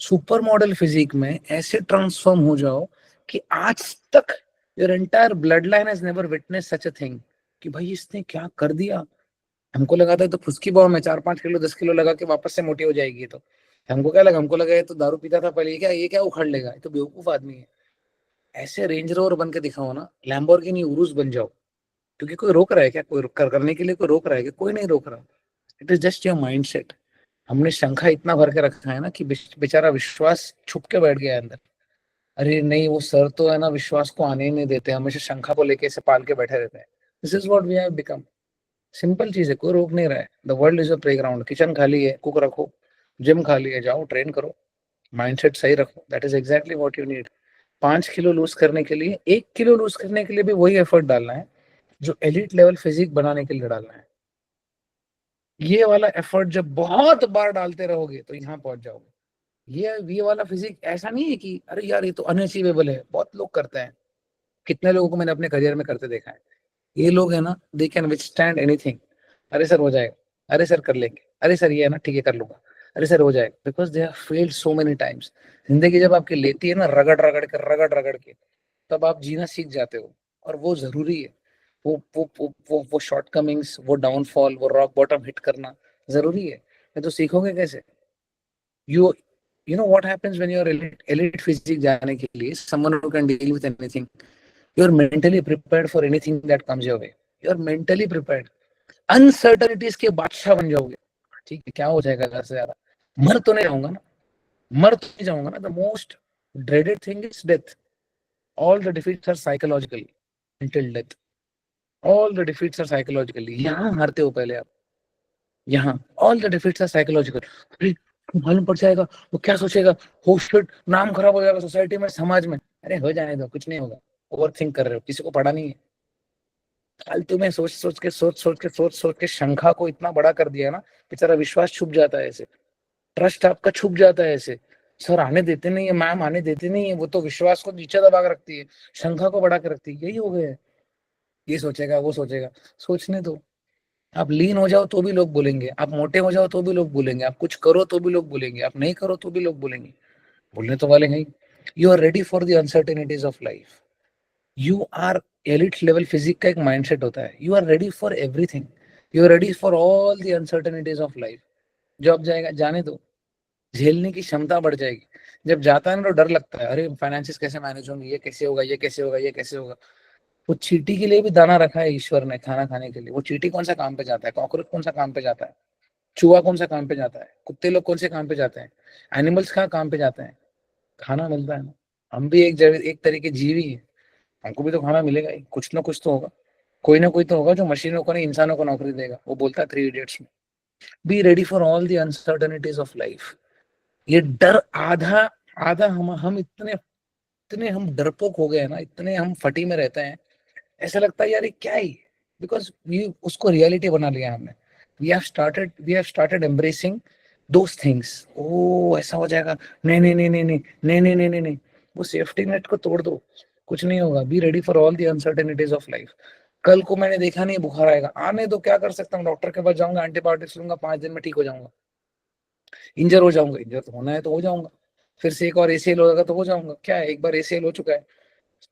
सुपर मॉडल फिजिक में ऐसे ट्रांसफॉर्म हो जाओ कि आज तक your entire blood line has never witness such a thing कि भाई इसने क्या कर दिया। हमको लगा था तो फुसकी बॉम्ब है, 4-5 किलो 10 किलो लगा के वापस से मोटी हो जाएगी। तो हमको क्या लगा, हमको लगा ये तो दारू पीता था पहले, ये क्या उखाड़ लेगा, ये तो बेवकूफ आदमी है। ऐसे रेंज रोवर बन के दिखाओ ना, लैम्बोर्गिनी उरुस बन जाओ। क्योंकि कोई रोक रहा है क्या, कोई करने के लिए कोई रोक रहा है क्या? कोई नहीं रोक रहा। It is just your mind set. हमने शंखा इतना भर के रखा है ना कि बेचारा विश्वास छुप के बैठ गया है अंदर। अरे नहीं, वो सर तो है ना विश्वास को आने ही नहीं देते, हमेशा शंखा को लेके इसे पाल के बैठे रहते हैं। This is what we have become. Simple चीज है, कोई रोक नहीं रहा है। The world is a playground. Kitchen खाली है, कुक रखो। जिम खाली है, जाओ ट्रेन करो। माइंडसेट सही रखो, that is exactly what you need. 5 kilo lose करने के लिए, 1 किलो लूज करने के लिए भी वही एफर्ट डालना है जो एलिट लेवल फिजिक बनाने के लिए डालना है। ये वाला एफर्ट जब बहुत बार डालते रहोगे तो यहाँ पहुंच जाओगे। ये वाला फिजिक ऐसा नहीं है कि अरे यार ये तो अनअचीवेबल है, बहुत लोग करते हैं। कितने लोगों को मैंने अपने करियर में करते देखा है। ये लोग है ना, दे कैन विथस्टैंड एनीथिंग। अरे सर हो जाएगा, अरे सर कर लेंगे, अरे सर ये है ना ठीक है कर लूंगा, अरे सर हो जाएगा, because they have failed so many times. जिंदगी जब आपकी लेती है ना रगड़ रगड़ के तब आप जीना सीख जाते हो। और वो जरूरी है। वो शॉर्टकमिंग्स, वो डाउनफॉल, वो रॉक बॉटम हिट करना जरूरी है। नहीं तो सीखोगे कैसे? You you know what happens when you are elite physique जाने के लिए, someone who can deal with anything. You are mentally prepared for anything that comes your way. You are mentally prepared. Uncertainties के बादशाह बन जाओगे। ठीक है, क्या हो जाएगा घर से ज्यादा? मर तो नहीं जाऊंगा ना, मर तो नहीं जाऊंगा ना। The most dreaded thing is death. All the defeats are psychological until death. All the defeats are psychologically. यहाँ हारते हो पहले आप। यहाँ all the defeats are psychological. अरे मालूम पड़ जाएगा, वो क्या सोचेगा, हो शिट, नाम खराब हो जाएगा सोसाइटी में, समाज में। अरे हो जाने दो, कुछ नहीं होगा। ओवर थिंक कर रहे हो, किसी को पढ़ा नहीं है। फालतू में सोच सोच के शंखा को इतना बड़ा कर दिया ना, बेचारा विश्वास छुप जाता है ऐसे। ट्रस्ट आपका छुप जाता है ऐसे। सर आने देते नहीं है, मैम आने देते नहीं है, वो तो विश्वास को नीचे दबा के रखती है, शंखा को बड़ा के रखती है। यही हो गया है। ये सोचेगा वो सोचेगा, सोचने दो। आप लीन हो जाओ तो भी लोग बोलेंगे, आप मोटे हो जाओ तो भी लोग बोलेंगे, आप कुछ करो तो भी लोग बोलेंगे, आप नहीं करो तो भी लोग बोलेंगे। बोलने तो वाले हैं। You are ready for the uncertainties of life. You are elite level physique का एक माइंडसेट होता है, you are ready for everything. You are ready for all the uncertainties of life. जो अब जाएगा जाने दो, झेलने की क्षमता बढ़ जाएगी। जब जाता है ना तो डर लगता है, अरे फाइनेंसिस कैसे मैनेज होंगे, ये कैसे होगा, ये कैसे होगा, ये कैसे होगा। वो चींटी के लिए भी दाना रखा है ईश्वर ने, खाना खाने के लिए। वो चींटी कौन सा काम पे जाता है, कॉकरोच कौन सा काम पे जाता है, चूहा कौन सा काम पे जाता है, कुत्ते लोग कौन से काम पे जाते हैं, एनिमल्स कहाँ काम पे जाते हैं? खाना मिलता है ना। हम भी एक तरीके जीव ही है, हमको भी तो खाना मिलेगा ही, कुछ ना कुछ तो होगा। कोई ना कोई तो होगा जो मशीनों को नहीं इंसानों को नौकरी देगा। वो बोलता है 3 इडियट्स में, B ready for all the uncertainties of life. ये डर आधा आधा हम इतने इतने हम डरपोक हो गए हैं ना, इतने हम फटी में रहते हैं। ऐसा लगता है यार ये क्या ही, बिकॉज वी उसको रियलिटी बना लिया हमने। We have started embracing those things. ओ ऐसा हो जाएगा, नहीं नहीं नहीं नहीं नहीं नहीं नहीं नहीं नहीं नहीं। वो सेफ्टी नेट को तोड़ दो, कुछ नहीं होगा। B ready for all the uncertainties of life. कल को मैंने देखा नहीं बुखार आएगा, आने दो, क्या कर सकता हूँ? डॉक्टर के पास जाऊंगा, एंटीबायोटिक्स लूंगा, 5 दिन में ठीक हो जाऊंगा। इंजर हो जाऊंगा, इंजर तो होना है तो हो जाऊंगा। फिर से एक और एसीएल होगा तो हो जाऊंगा। क्या है, एक बार एसीएल हो चुका है,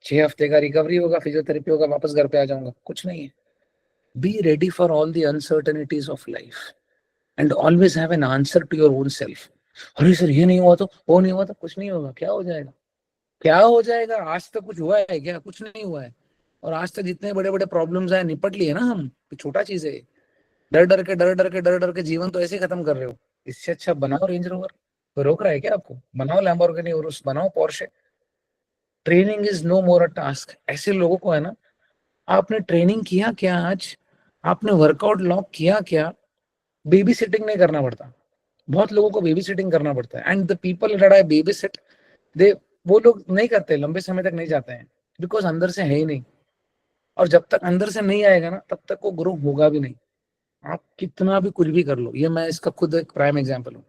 6 हफ्ते का रिकवरी होगा, फिजियोथेरेपी होगा, वापस घर पे आ जाऊंगा। कुछ नहीं है। Be ready for all the uncertainties of life and always have an answer to your own self. अरे सर ये नहीं हुआ तो, वो नहीं हुआ तो, कुछ नहीं होगा। क्या हो जाएगा, क्या हो जाएगा? आज तक कुछ हुआ है क्या? कुछ नहीं हुआ है। और आज तक जितने बड़े बड़े प्रॉब्लम्स आए निपट लिए ना हम, तो छोटा चीज है। डर डर के जीवन तो ऐसे खत्म कर रहे हो। इससे अच्छा बनाओ रेंज रोवर। तो रोक रहा है क्या आपको? बनाओ लैम्बोर्गिनी उरुस, बनाओ Porsche. Training is no more a task. ऐसे लोगों को है ना, आपने ट्रेनिंग किया क्या आज? आपने वर्कआउट लॉक किया क्या? बेबी सिटिंग नहीं करना पड़ता। बहुत लोगों को बेबी सिटिंग करना पड़ता है, and the people that I babysit, they वो लोग नहीं करते, लंबे समय तक नहीं जाते हैं, बिकॉज अंदर से है ही नहीं। और जब तक अंदर से नहीं आएगा ना, तब तक वो ग्रो होगा भी नहीं। आप कितना भी कुछ भी कर लो, ये मैं इसका खुद एक प्राइम एग्जांपल हूँ।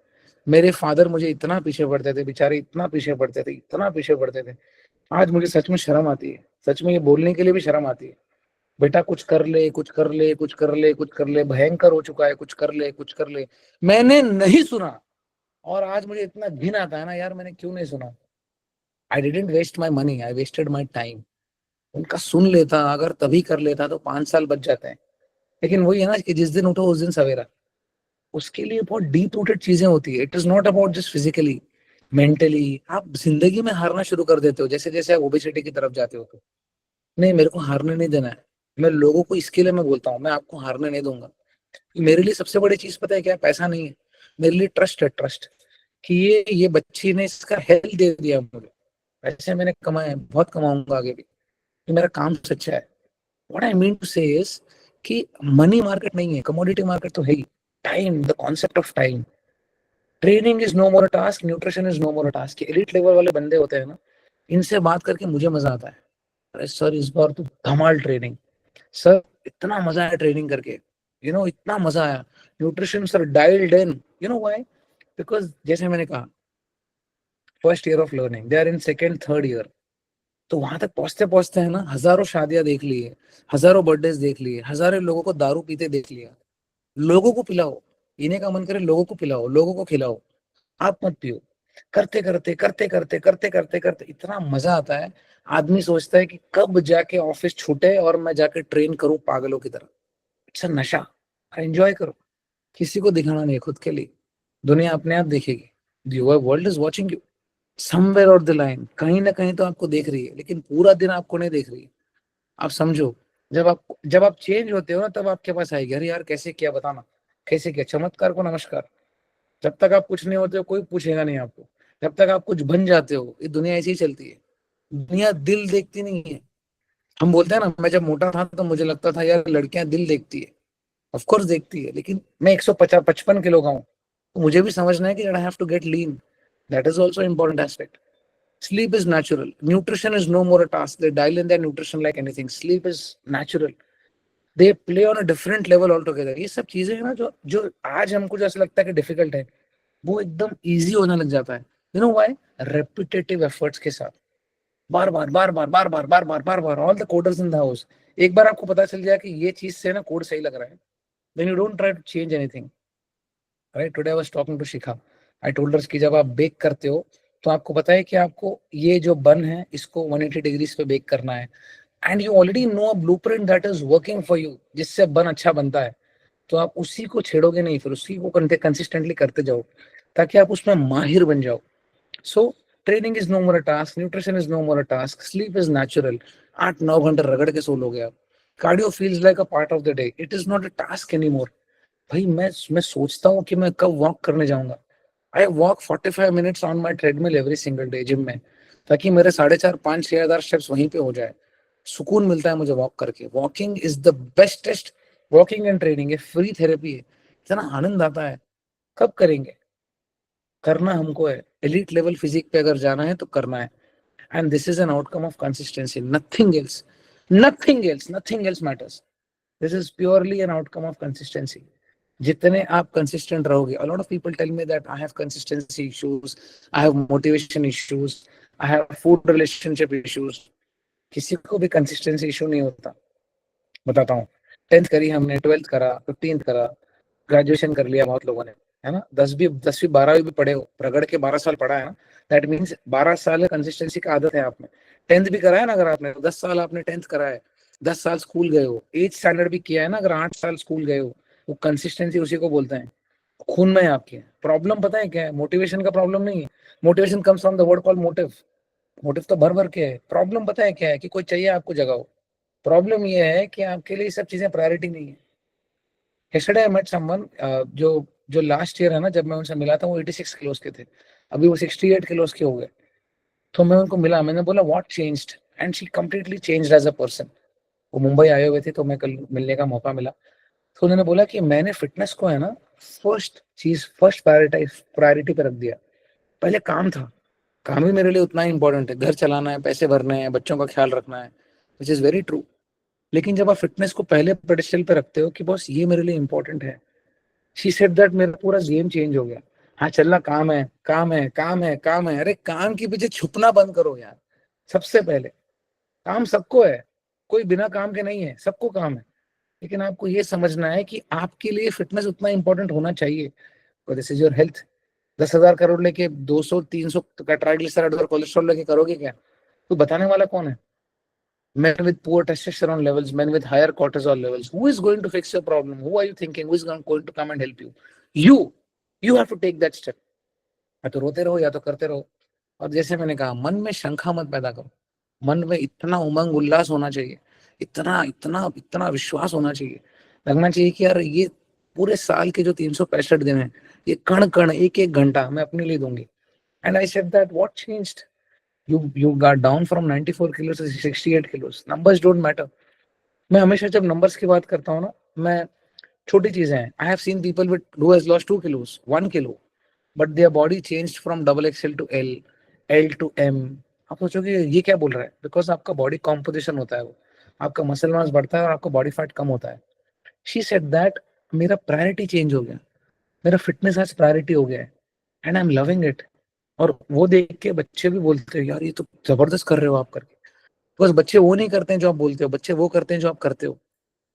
मेरे फादर मुझे इतना पीछे पड़ते थे बेचारे, इतना पीछे पड़ते थे, इतना पीछे पड़ते थे। आज मुझे सच में शर्म आती है, सच में ये बोलने के लिए भी शर्म आती है। बेटा कुछ कर ले, कुछ कर ले, कुछ कर ले, कुछ कर ले, भयंकर हो चुका है, कुछ कर ले, कुछ कर ले। मैंने नहीं सुना, और आज मुझे इतना घिन आता है ना यार, मैंने क्यों नहीं सुना। I didn't waste my money, I wasted my time. उनका सुन लेता अगर, तभी कर लेता, तो 5 साल बच जाते हैं। लेकिन वही है ना कि जिस दिन उठो उस दिन सवेरा। उसके लिए बहुत डीप रूटेड चीजें होती है। It is not about just physically, mentally. आप जिंदगी में हारना शुरू कर देते हो जैसे जैसे आप ओबेसिटी की तरफ जाते हो। तो नहीं, मेरे को हारने नहीं देना है। मैं लोगों को इसके लिए मैं बोलता हूँ, मैं आपको हारने नहीं दूंगा। मेरे लिए सबसे बड़ी चीज पता है क्या? पैसा नहीं है। मेरे लिए ट्रस्ट है, ट्रस्ट। कि ये बच्ची ने इसका हेल्थ दे दिया मुझे। पैसे मैंने कमाए हैं, बहुत कमाऊंगा आगे भी, कि मेरा काम सच्चा है। What I mean to say is कि मनी मार्केट नहीं है, कमोडिटी मार्केट तो है ही। Time, the concept of time. Training is no more a task, nutrition is no more a task. Elite level वाले बंदे होते हैं ना, इनसे बात करके मुझे मजा आता है। अरे सर इस बार तो धमाल ट्रेनिंग, सर इतना मजा आया ट्रेनिंग करके, इतना मजा आया। Nutrition sir dialled in, why? Because जैसे मैंने कहा, first year of learning, they are in second third year. तो वहां तक पहुंचते पहुंचते है ना, हजारों शादियां देख ली है, हजारों बर्थडे देख लिए, हजारों लोगों को दारू पीते देख लिया। लोगों को पिलाओ, पीने का मन करे लोगों को पिलाओ, लोगों को खिलाओ, आप मत पियो। करते करते करते करते करते करते करते इतना मजा आता है। आदमी सोचता है कि कब जाके ऑफिस छूटे और मैं जाके ट्रेन करूं पागलों की तरह। इट्स नशा। एंजॉय करो। किसी को दिखाना नहीं है, खुद के लिए। दुनिया अपने आप देखेगी। The world is watching you. Somewhere of the line, कहीं ना कहीं तो आपको देख रही है, लेकिन पूरा दिन आपको नहीं देख रही है। आप समझो, जब आप चेंज होते हो ना, तब आपके पास आएगी, अरे यार कैसे किया, बताना कैसे किया, चमत्कार को नमस्कार। जब तक आप कुछ नहीं होते हो, कोई पूछेगा नहीं आपको। जब तक आप कुछ बन जाते हो, ये दुनिया ऐसी ही चलती है। दुनिया दिल देखती नहीं है। हम बोलते हैं ना, मैं जब मोटा था तो मुझे लगता था यार लड़कियां दिल देखती है। ऑफ कोर्स देखती है, लेकिन मैं 155 किलो का हूँ, तो मुझे भी समझना है कि I have to get lean. That is also important aspect. Sleep is natural. Nutrition is no more a task. They dial in their nutrition like anything. Sleep is natural. They play on a different level altogether. ये सब चीजें हैं ना, जो जो आज हमको जैसे लगता है कि डिफिकल्ट है, वो एकदम इजी होने लग जाता है। व्हाई? रेपिटेटिव एफर्ट्स के साथ, बार बार बार बार बार बार बार बार बार बार। All the coders in the house, एक बार आपको पता चल जाए कि ये चीज से ना कोड सही लग रहा है, then you don't try to change anything. Right? Today I was talking to Shikha. I told her कि जब आप बेक करते हो, तो आपको पता है कि आपको ये जो बन है इसको 180 डिग्रीज पे बेक करना है, and you already know a blueprint that is working for you, जिससे बन अच्छा बनता है। तो आप उसी को छेड़ोगे नहीं, फिर उसी को कंसिस्टेंटली करते जाओ, ताकि आप उसमें माहिर बन जाओ। So training is no more a task, nutrition is no more a task, sleep is natural. 8-9 घंटे रगड़ के सो लोगे आप। Cardio feels like a part of the day, it is not a task any more. भाई मैं सोचता हूँ कि मैं कब वॉक करने जाऊंगा। I walk 45 minutes on my treadmill every single day gym में, ताकि मेरे 4,500-5,000-6,000 स्टेप्स वहीं पे हो जाए। सुकून मिलता है मुझे वॉक करके। Walking is the bestest. Walking and training है, फ्री थेरेपी है। इतना आनंद आता है। कब करेंगे? करना हमको है। एलीट लेवल फिजिक पे अगर जाना है तो करना है। And this is an outcome of consistency, nothing else. Nothing else, nothing else matters. This is purely N outcome of consistency. जितने आप कंसिस्टेंट रहोगे, a lot of people tell me that I have consistency issues, I have motivation issues, I have food relationship issues। किसी को भी कंसिस्टेंसी इशू नहीं होता। बताता हूँ। 10th करी हमने, 12th करा, 15th करा, ग्रेजुएशन कर लिया बहुत लोगों ने, है ना। 10वीं 12वीं भी पढ़े हो, रगड़ के 12 साल पढ़ा है ना, दैट मीन्स 12 साल कंसिस्टेंसी का आदत है आप में। 10th भी करा है ना, अगर आपने 10 साल आपने 10th करा है, 10 साल स्कूल गए हो, 8th स्टैंडर्ड भी किया है ना, अगर 8 साल स्कूल गए हो, वो कंसिस्टेंसी उसी को बोलते हैं। खून में है आपके। प्रॉब्लम पता है क्या है? मोटिवेशन का प्रॉब्लम नहीं है। Motivation comes from the word called motive. Motive तो भर भर के है। प्रॉब्लम पता है क्या है? कि कोई चाहिए आपको जगाओ। प्रॉब्लम ये है कि आपके लिए सब चीजें प्रायोरिटी नहीं है। yesterday I met someone, जो जो लास्ट ईयर है ना, जब मैं उनसे मिला था वो 86 किलोस के थे, अभी वो 68 किलोस के हो गए। तो मैं उनको मिला, मैंने बोला what changed, and she completely changed as a person. वो मुंबई आए हुए थे, तो मैं कल मिलने का मौका मिला। तो उन्होंने बोला कि मैंने फिटनेस को है ना, फर्स्ट प्रायोरिटी पे रख दिया। पहले काम था। काम भी मेरे लिए उतना ही इंपॉर्टेंट है, घर चलाना है, पैसे भरने हैं, बच्चों का ख्याल रखना है, विच इज वेरी ट्रू। लेकिन जब आप फिटनेस को पहले पेडेस्टल पे रखते हो कि बॉस ये मेरे लिए इंपॉर्टेंट है, शी सेड दैट मेरा पूरा गेम चेंज हो गया। हाँ चलना काम है, काम है, काम है, काम है, अरे काम के पीछे छुपना बंद करो यार। सबसे पहले काम सबको है, कोई बिना काम के नहीं है, सबको काम है। लेकिन आपको ये समझना है कि आपके लिए फिटनेस उतना इंपॉर्टेंट होना चाहिए। This is your health. 10,000 crore लेके 200-300 का ट्राइग्लिसराइड और कोलेस्ट्रॉल लेके करोगे क्या? तो बताने वाला कौन है? Men with poor testosterone levels, men with higher cortisol levels. Who is going to fix your problem? Who are you thinking? Who is going to come and help you? You. You have to take that step. या तो रोते रहो या तो करते रहो। और जैसे मैंने कहा, मन में शंका मत पैदा करो। मन में इतना उमंग उल्लास होना चाहिए, इतना इतना इतना विश्वास होना चाहिए, लगना चाहिए कि यार ये पूरे साल के जो 365 दिन है, ये कण कण एक एक घंटा मैं अपने लिए दूंगी। And I said that what changed? You got down from 94 kilos to 68 kilos. Numbers don't matter. मैं हमेशा जब numbers की बात करता हूँ ना, मैं छोटी चीजें हैं। I have seen people with who has lost 2 kilos, 1 kilo, but their body changed from double XL to L, L to M. आप सोचोगे ये क्या बोल रहा है? Because आपका body composition होता है, वो आपका muscle mass बढ़ता है और आपका body fat कम होता है। She said that मेरा priority change हो गया, मेरा fitness आज priority हो गया है, and I'm loving it. और वो देख के बच्चे भी बोलते हैं यार ये तो जबरदस्त कर रहे हो आप करके। बस बच्चे वो नहीं करते हैं जो आप बोलते हो, बच्चे वो करते हैं जो आप करते हो।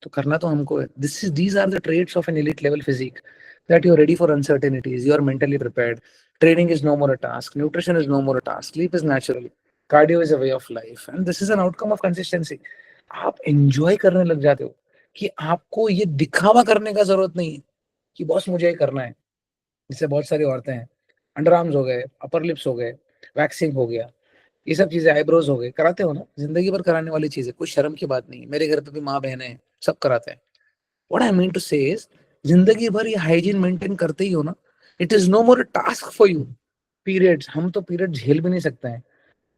तो करना तो हमको है। These are the trades of an elite level physique, that you are ready for uncertainties, you are mentally prepared, training is no more a task, nutrition is no more a task, sleep is natural, cardio is a way of life, and this is an outcome of consistency. आप एंजॉय करने लग जाते हो कि आपको ये दिखावा करने का जरूरत नहीं है कि बॉस मुझे ये करना है। जैसे बहुत सारी औरतें हैं, अंडर आर्म्स हो गए, अपर लिप्स हो गए, वैक्सिंग हो गया, ये सब चीजें, आईब्रोज हो गए, कराते हो ना, जिंदगी भर कराने वाली चीज है, कोई शर्म की बात नहीं है। मेरे घर पे भी माँ बहन है, सब कराते हैं। What I mean to say is, जिंदगी भर ये हाइजीन मेंटेन करते ही हो ना, it is no more task for you. Periods, हम तो पीरियड झेल भी नहीं सकते हैं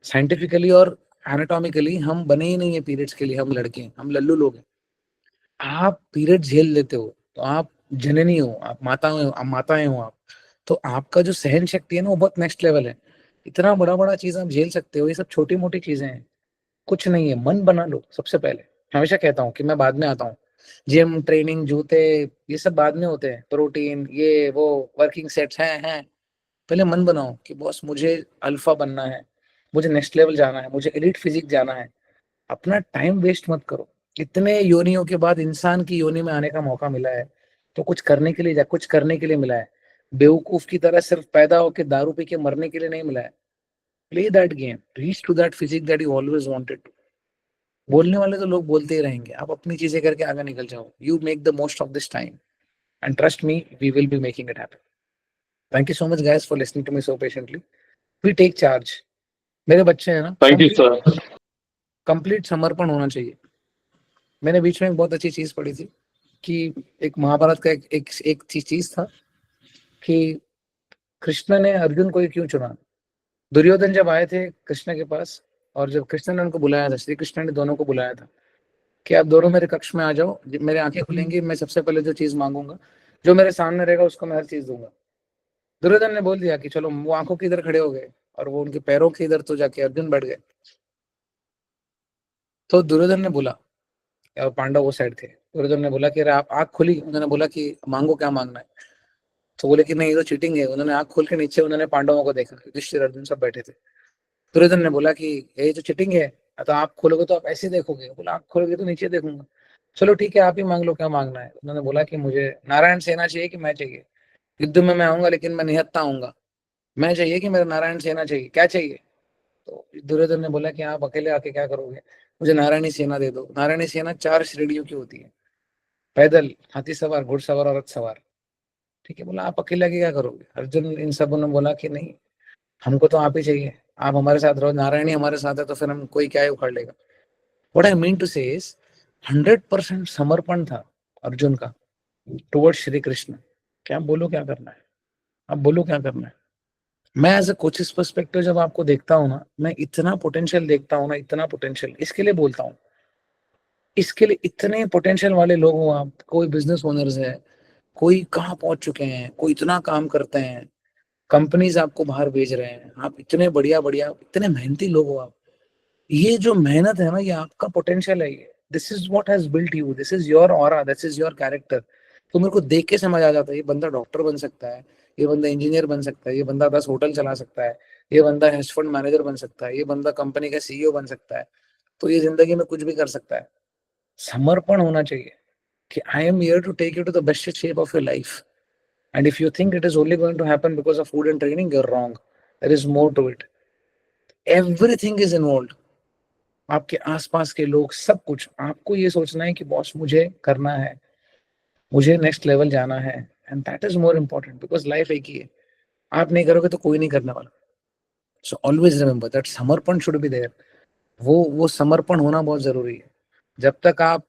साइंटिफिकली और एनाटॉमिकली, हम बने ही नहीं है पीरियड्स के लिए। हम लड़के हैं, हम लल्लू लोग हैं। आप पीरियड झेल लेते हो तो आप जननी हो, आप माताएं हो आप। तो आपका जो सहन शक्ति है ना, वो बहुत नेक्स्ट लेवल है। इतना बड़ा बड़ा चीज आप झेल सकते हो, ये सब छोटी मोटी चीजें हैं, कुछ नहीं है। मन बना लो सबसे पहले। हमेशा कहता हूँ कि मैं बाद में आता हूँ। जिम, ट्रेनिंग, जूते, ये सब बाद में होते हैं। प्रोटीन, ये वो, वर्किंग सेट्स हैं। पहले मन बनाओ कि बॉस मुझे अल्फा बनना है, मुझे नेक्स्ट लेवल जाना है, मुझे एलिट फिजिक जाना है। अपना टाइम वेस्ट मत करो। इतने योनियों के बाद इंसान की योनि में आने का मौका मिला है, तो कुछ करने के लिए कुछ करने के लिए मिला है। बेवकूफ की तरह सिर्फ पैदा होकर दारू पी के मरने के लिए नहीं मिला है। Play that game, reach to that physique that you always wanted to. बोलने वाले तो लोग बोलते ही रहेंगे, आप अपनी चीजें करके आगे निकल जाओ। You make the most of this time and trust me, we will be making it happen. Thank you so much guys for listening to me so patiently. We take charge. मेरे बच्चे हैं ना, थैंक यू सर। कंप्लीट समर्पण होना चाहिए। मैंने बीच में एक बहुत अच्छी चीज पढ़ी थी कि एक महाभारत का एक चीज था कि कृष्ण ने अर्जुन को ही क्यों चुना। दुर्योधन जब आए थे कृष्ण के पास, और जब कृष्ण ने उनको बुलाया था, श्री कृष्ण ने दोनों को बुलाया था कि आप दोनों मेरे कक्ष में आ जाओ, मेरे आंखें खुलेंगी, मैं सबसे पहले जो चीज मांगूंगा, जो मेरे सामने रहेगा उसको मैं हर चीज दूंगा। दुर्योधन ने बोल दिया कि चलो, वो आंखों के इधर खड़े हो गए और वो उनके पैरों के इधर तो जाके अर्जुन बैठ गए। तो दुर्योधन ने बोला, और पांडव वो साइड थे, दुर्योधन ने बोला कि अरे आप, आंख खुली, उन्होंने बोला कि मांगो क्या मांगना है। तो बोले कि नहीं ये तो चीटिंग है। उन्होंने आंख खोल के नीचे उन्होंने पांडवों को देखा, युधिष्ठिर अर्जुन सब बैठे थे। दुर्योधन ने बोला कि ये तो चीटिंग है, तो आप खोलोगे तो आप ऐसे देखोगे। बोला आंख खोलोगे तो नीचे देखूंगा। चलो ठीक है, आप ही मांग लो क्या मांगना है। उन्होंने बोला कि मुझे नारायण सेना चाहिए कि मैं चाहिए। युद्ध में मैं आऊंगा लेकिन मैं निहत्ता आऊंगा। मैं चाहिए कि मेरा नारायण सेना चाहिए, क्या चाहिए? तो दुर्योधन ने बोला कि आप अकेले आके क्या करोगे, मुझे नारायणी सेना दे दो। नारायणी सेना 4 श्रेणियों की होती है, पैदल, हाथी सवार, घुड़सवार और रथ सवार। ठीक है, बोला आप अकेले आके क्या करोगे? अर्जुन इन सबों ने बोला कि नहीं, हमको तो आप ही चाहिए, आप हमारे साथ रहो, नारायणी हमारे साथ है तो फिर हम कोई क्या ही उखाड़ लेगा। What I mean to say is 100% समर्पण था अर्जुन का टुवर्ड्स श्री कृष्ण। क्या बोलो क्या करना है, आप बोलो क्या करना है। मैं एज अ कोचेस पर्सपेक्टिव जब आपको देखता हूँ ना, मैं इतना पोटेंशियल देखता हूँ ना, इतना पोटेंशियल, इसके लिए बोलता हूँ, इसके लिए इतने पोटेंशियल वाले लोग हो आप। कोई बिजनेस ओनर्स है, कोई कहाँ पहुंच चुके हैं, कोई इतना काम करते हैं, कंपनीज आपको बाहर भेज रहे हैं, आप इतने बढ़िया बढ़िया, इतने मेहनती लोग हो आप। ये जो मेहनत है ना, ये आपका पोटेंशियल है। ये this is what has built you, this is your aura, this is your character. तो मेरे को देख के समझ आ जाता है ये बंदा डॉक्टर बन सकता है, ये बंदा इंजीनियर बन सकता है, ये बंदा 10 होटल चला सकता है, ये बंदा हेज फंड मैनेजर बन सकता है, ये बंदा कंपनी का सीईओ बन सकता है, तो ये जिंदगी में कुछ भी कर सकता है। समर्पण होना चाहिए कि I am here to take you to the best shape of your life, and if you think it is only going to happen because of food and training, you are wrong. There is more to it, everything is involve. आपके आसपास के लोग, सब कुछ। आपको ये सोचना है कि बॉस मुझे करना है, मुझे नेक्स्ट लेवल जाना है, and that is more important because life एक ही है। आप नहीं करोगे तो कोई नहीं करने वाला। सो ऑलवेज रिमेंबर दैट समर्पण शुड बी देयर। वो समर्पण होना बहुत जरूरी है। जब तक आप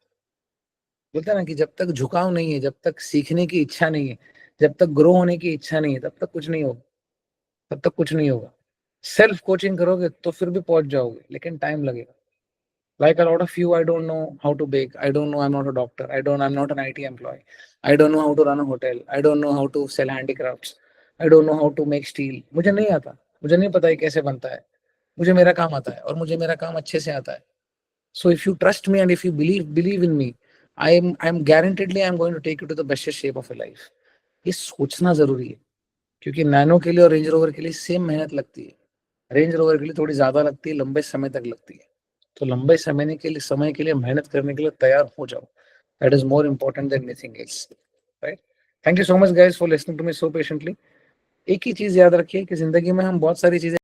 बोलते हैं ना कि जब तक झुकाव नहीं है, जब तक सीखने की इच्छा नहीं है, जब तक ग्रो होने की इच्छा नहीं है, तब तक कुछ नहीं होगा, तब तक कुछ नहीं होगा। सेल्फ कोचिंग करोगे तो फिर भी पहुंच जाओगे, लेकिन टाइम लगेगा। Like a lot of you, I don't know how to bake. I don't know. I'm not a doctor. I'm not an IT employee. I don't know how to run a hotel. I don't know how to sell handicrafts. I don't know how to make steel. मुझे नहीं आता। मुझे नहीं पता है कैसे बनता है। मुझे मेरा काम आता है और मुझे मेरा काम अच्छे से आता है। So if you trust me and if you believe in me, I'm guaranteedly I'm going to take you to the best shape of your life. ये सोचना जरूरी है, क्योंकि नैनो के लिए और रेंज रोवर के लिए सेम मेहनत लगती है। रेंज रोवर के लिए थोड़ी ज्यादा लगती है, लंबे समय तक लगती है। तो लंबे समय के लिए मेहनत करने के लिए तैयार हो जाओ। That is more important than anything else, right? Thank you so much guys for listening to me so patiently. एक ही चीज याद रखिए कि जिंदगी में हम बहुत सारी चीजें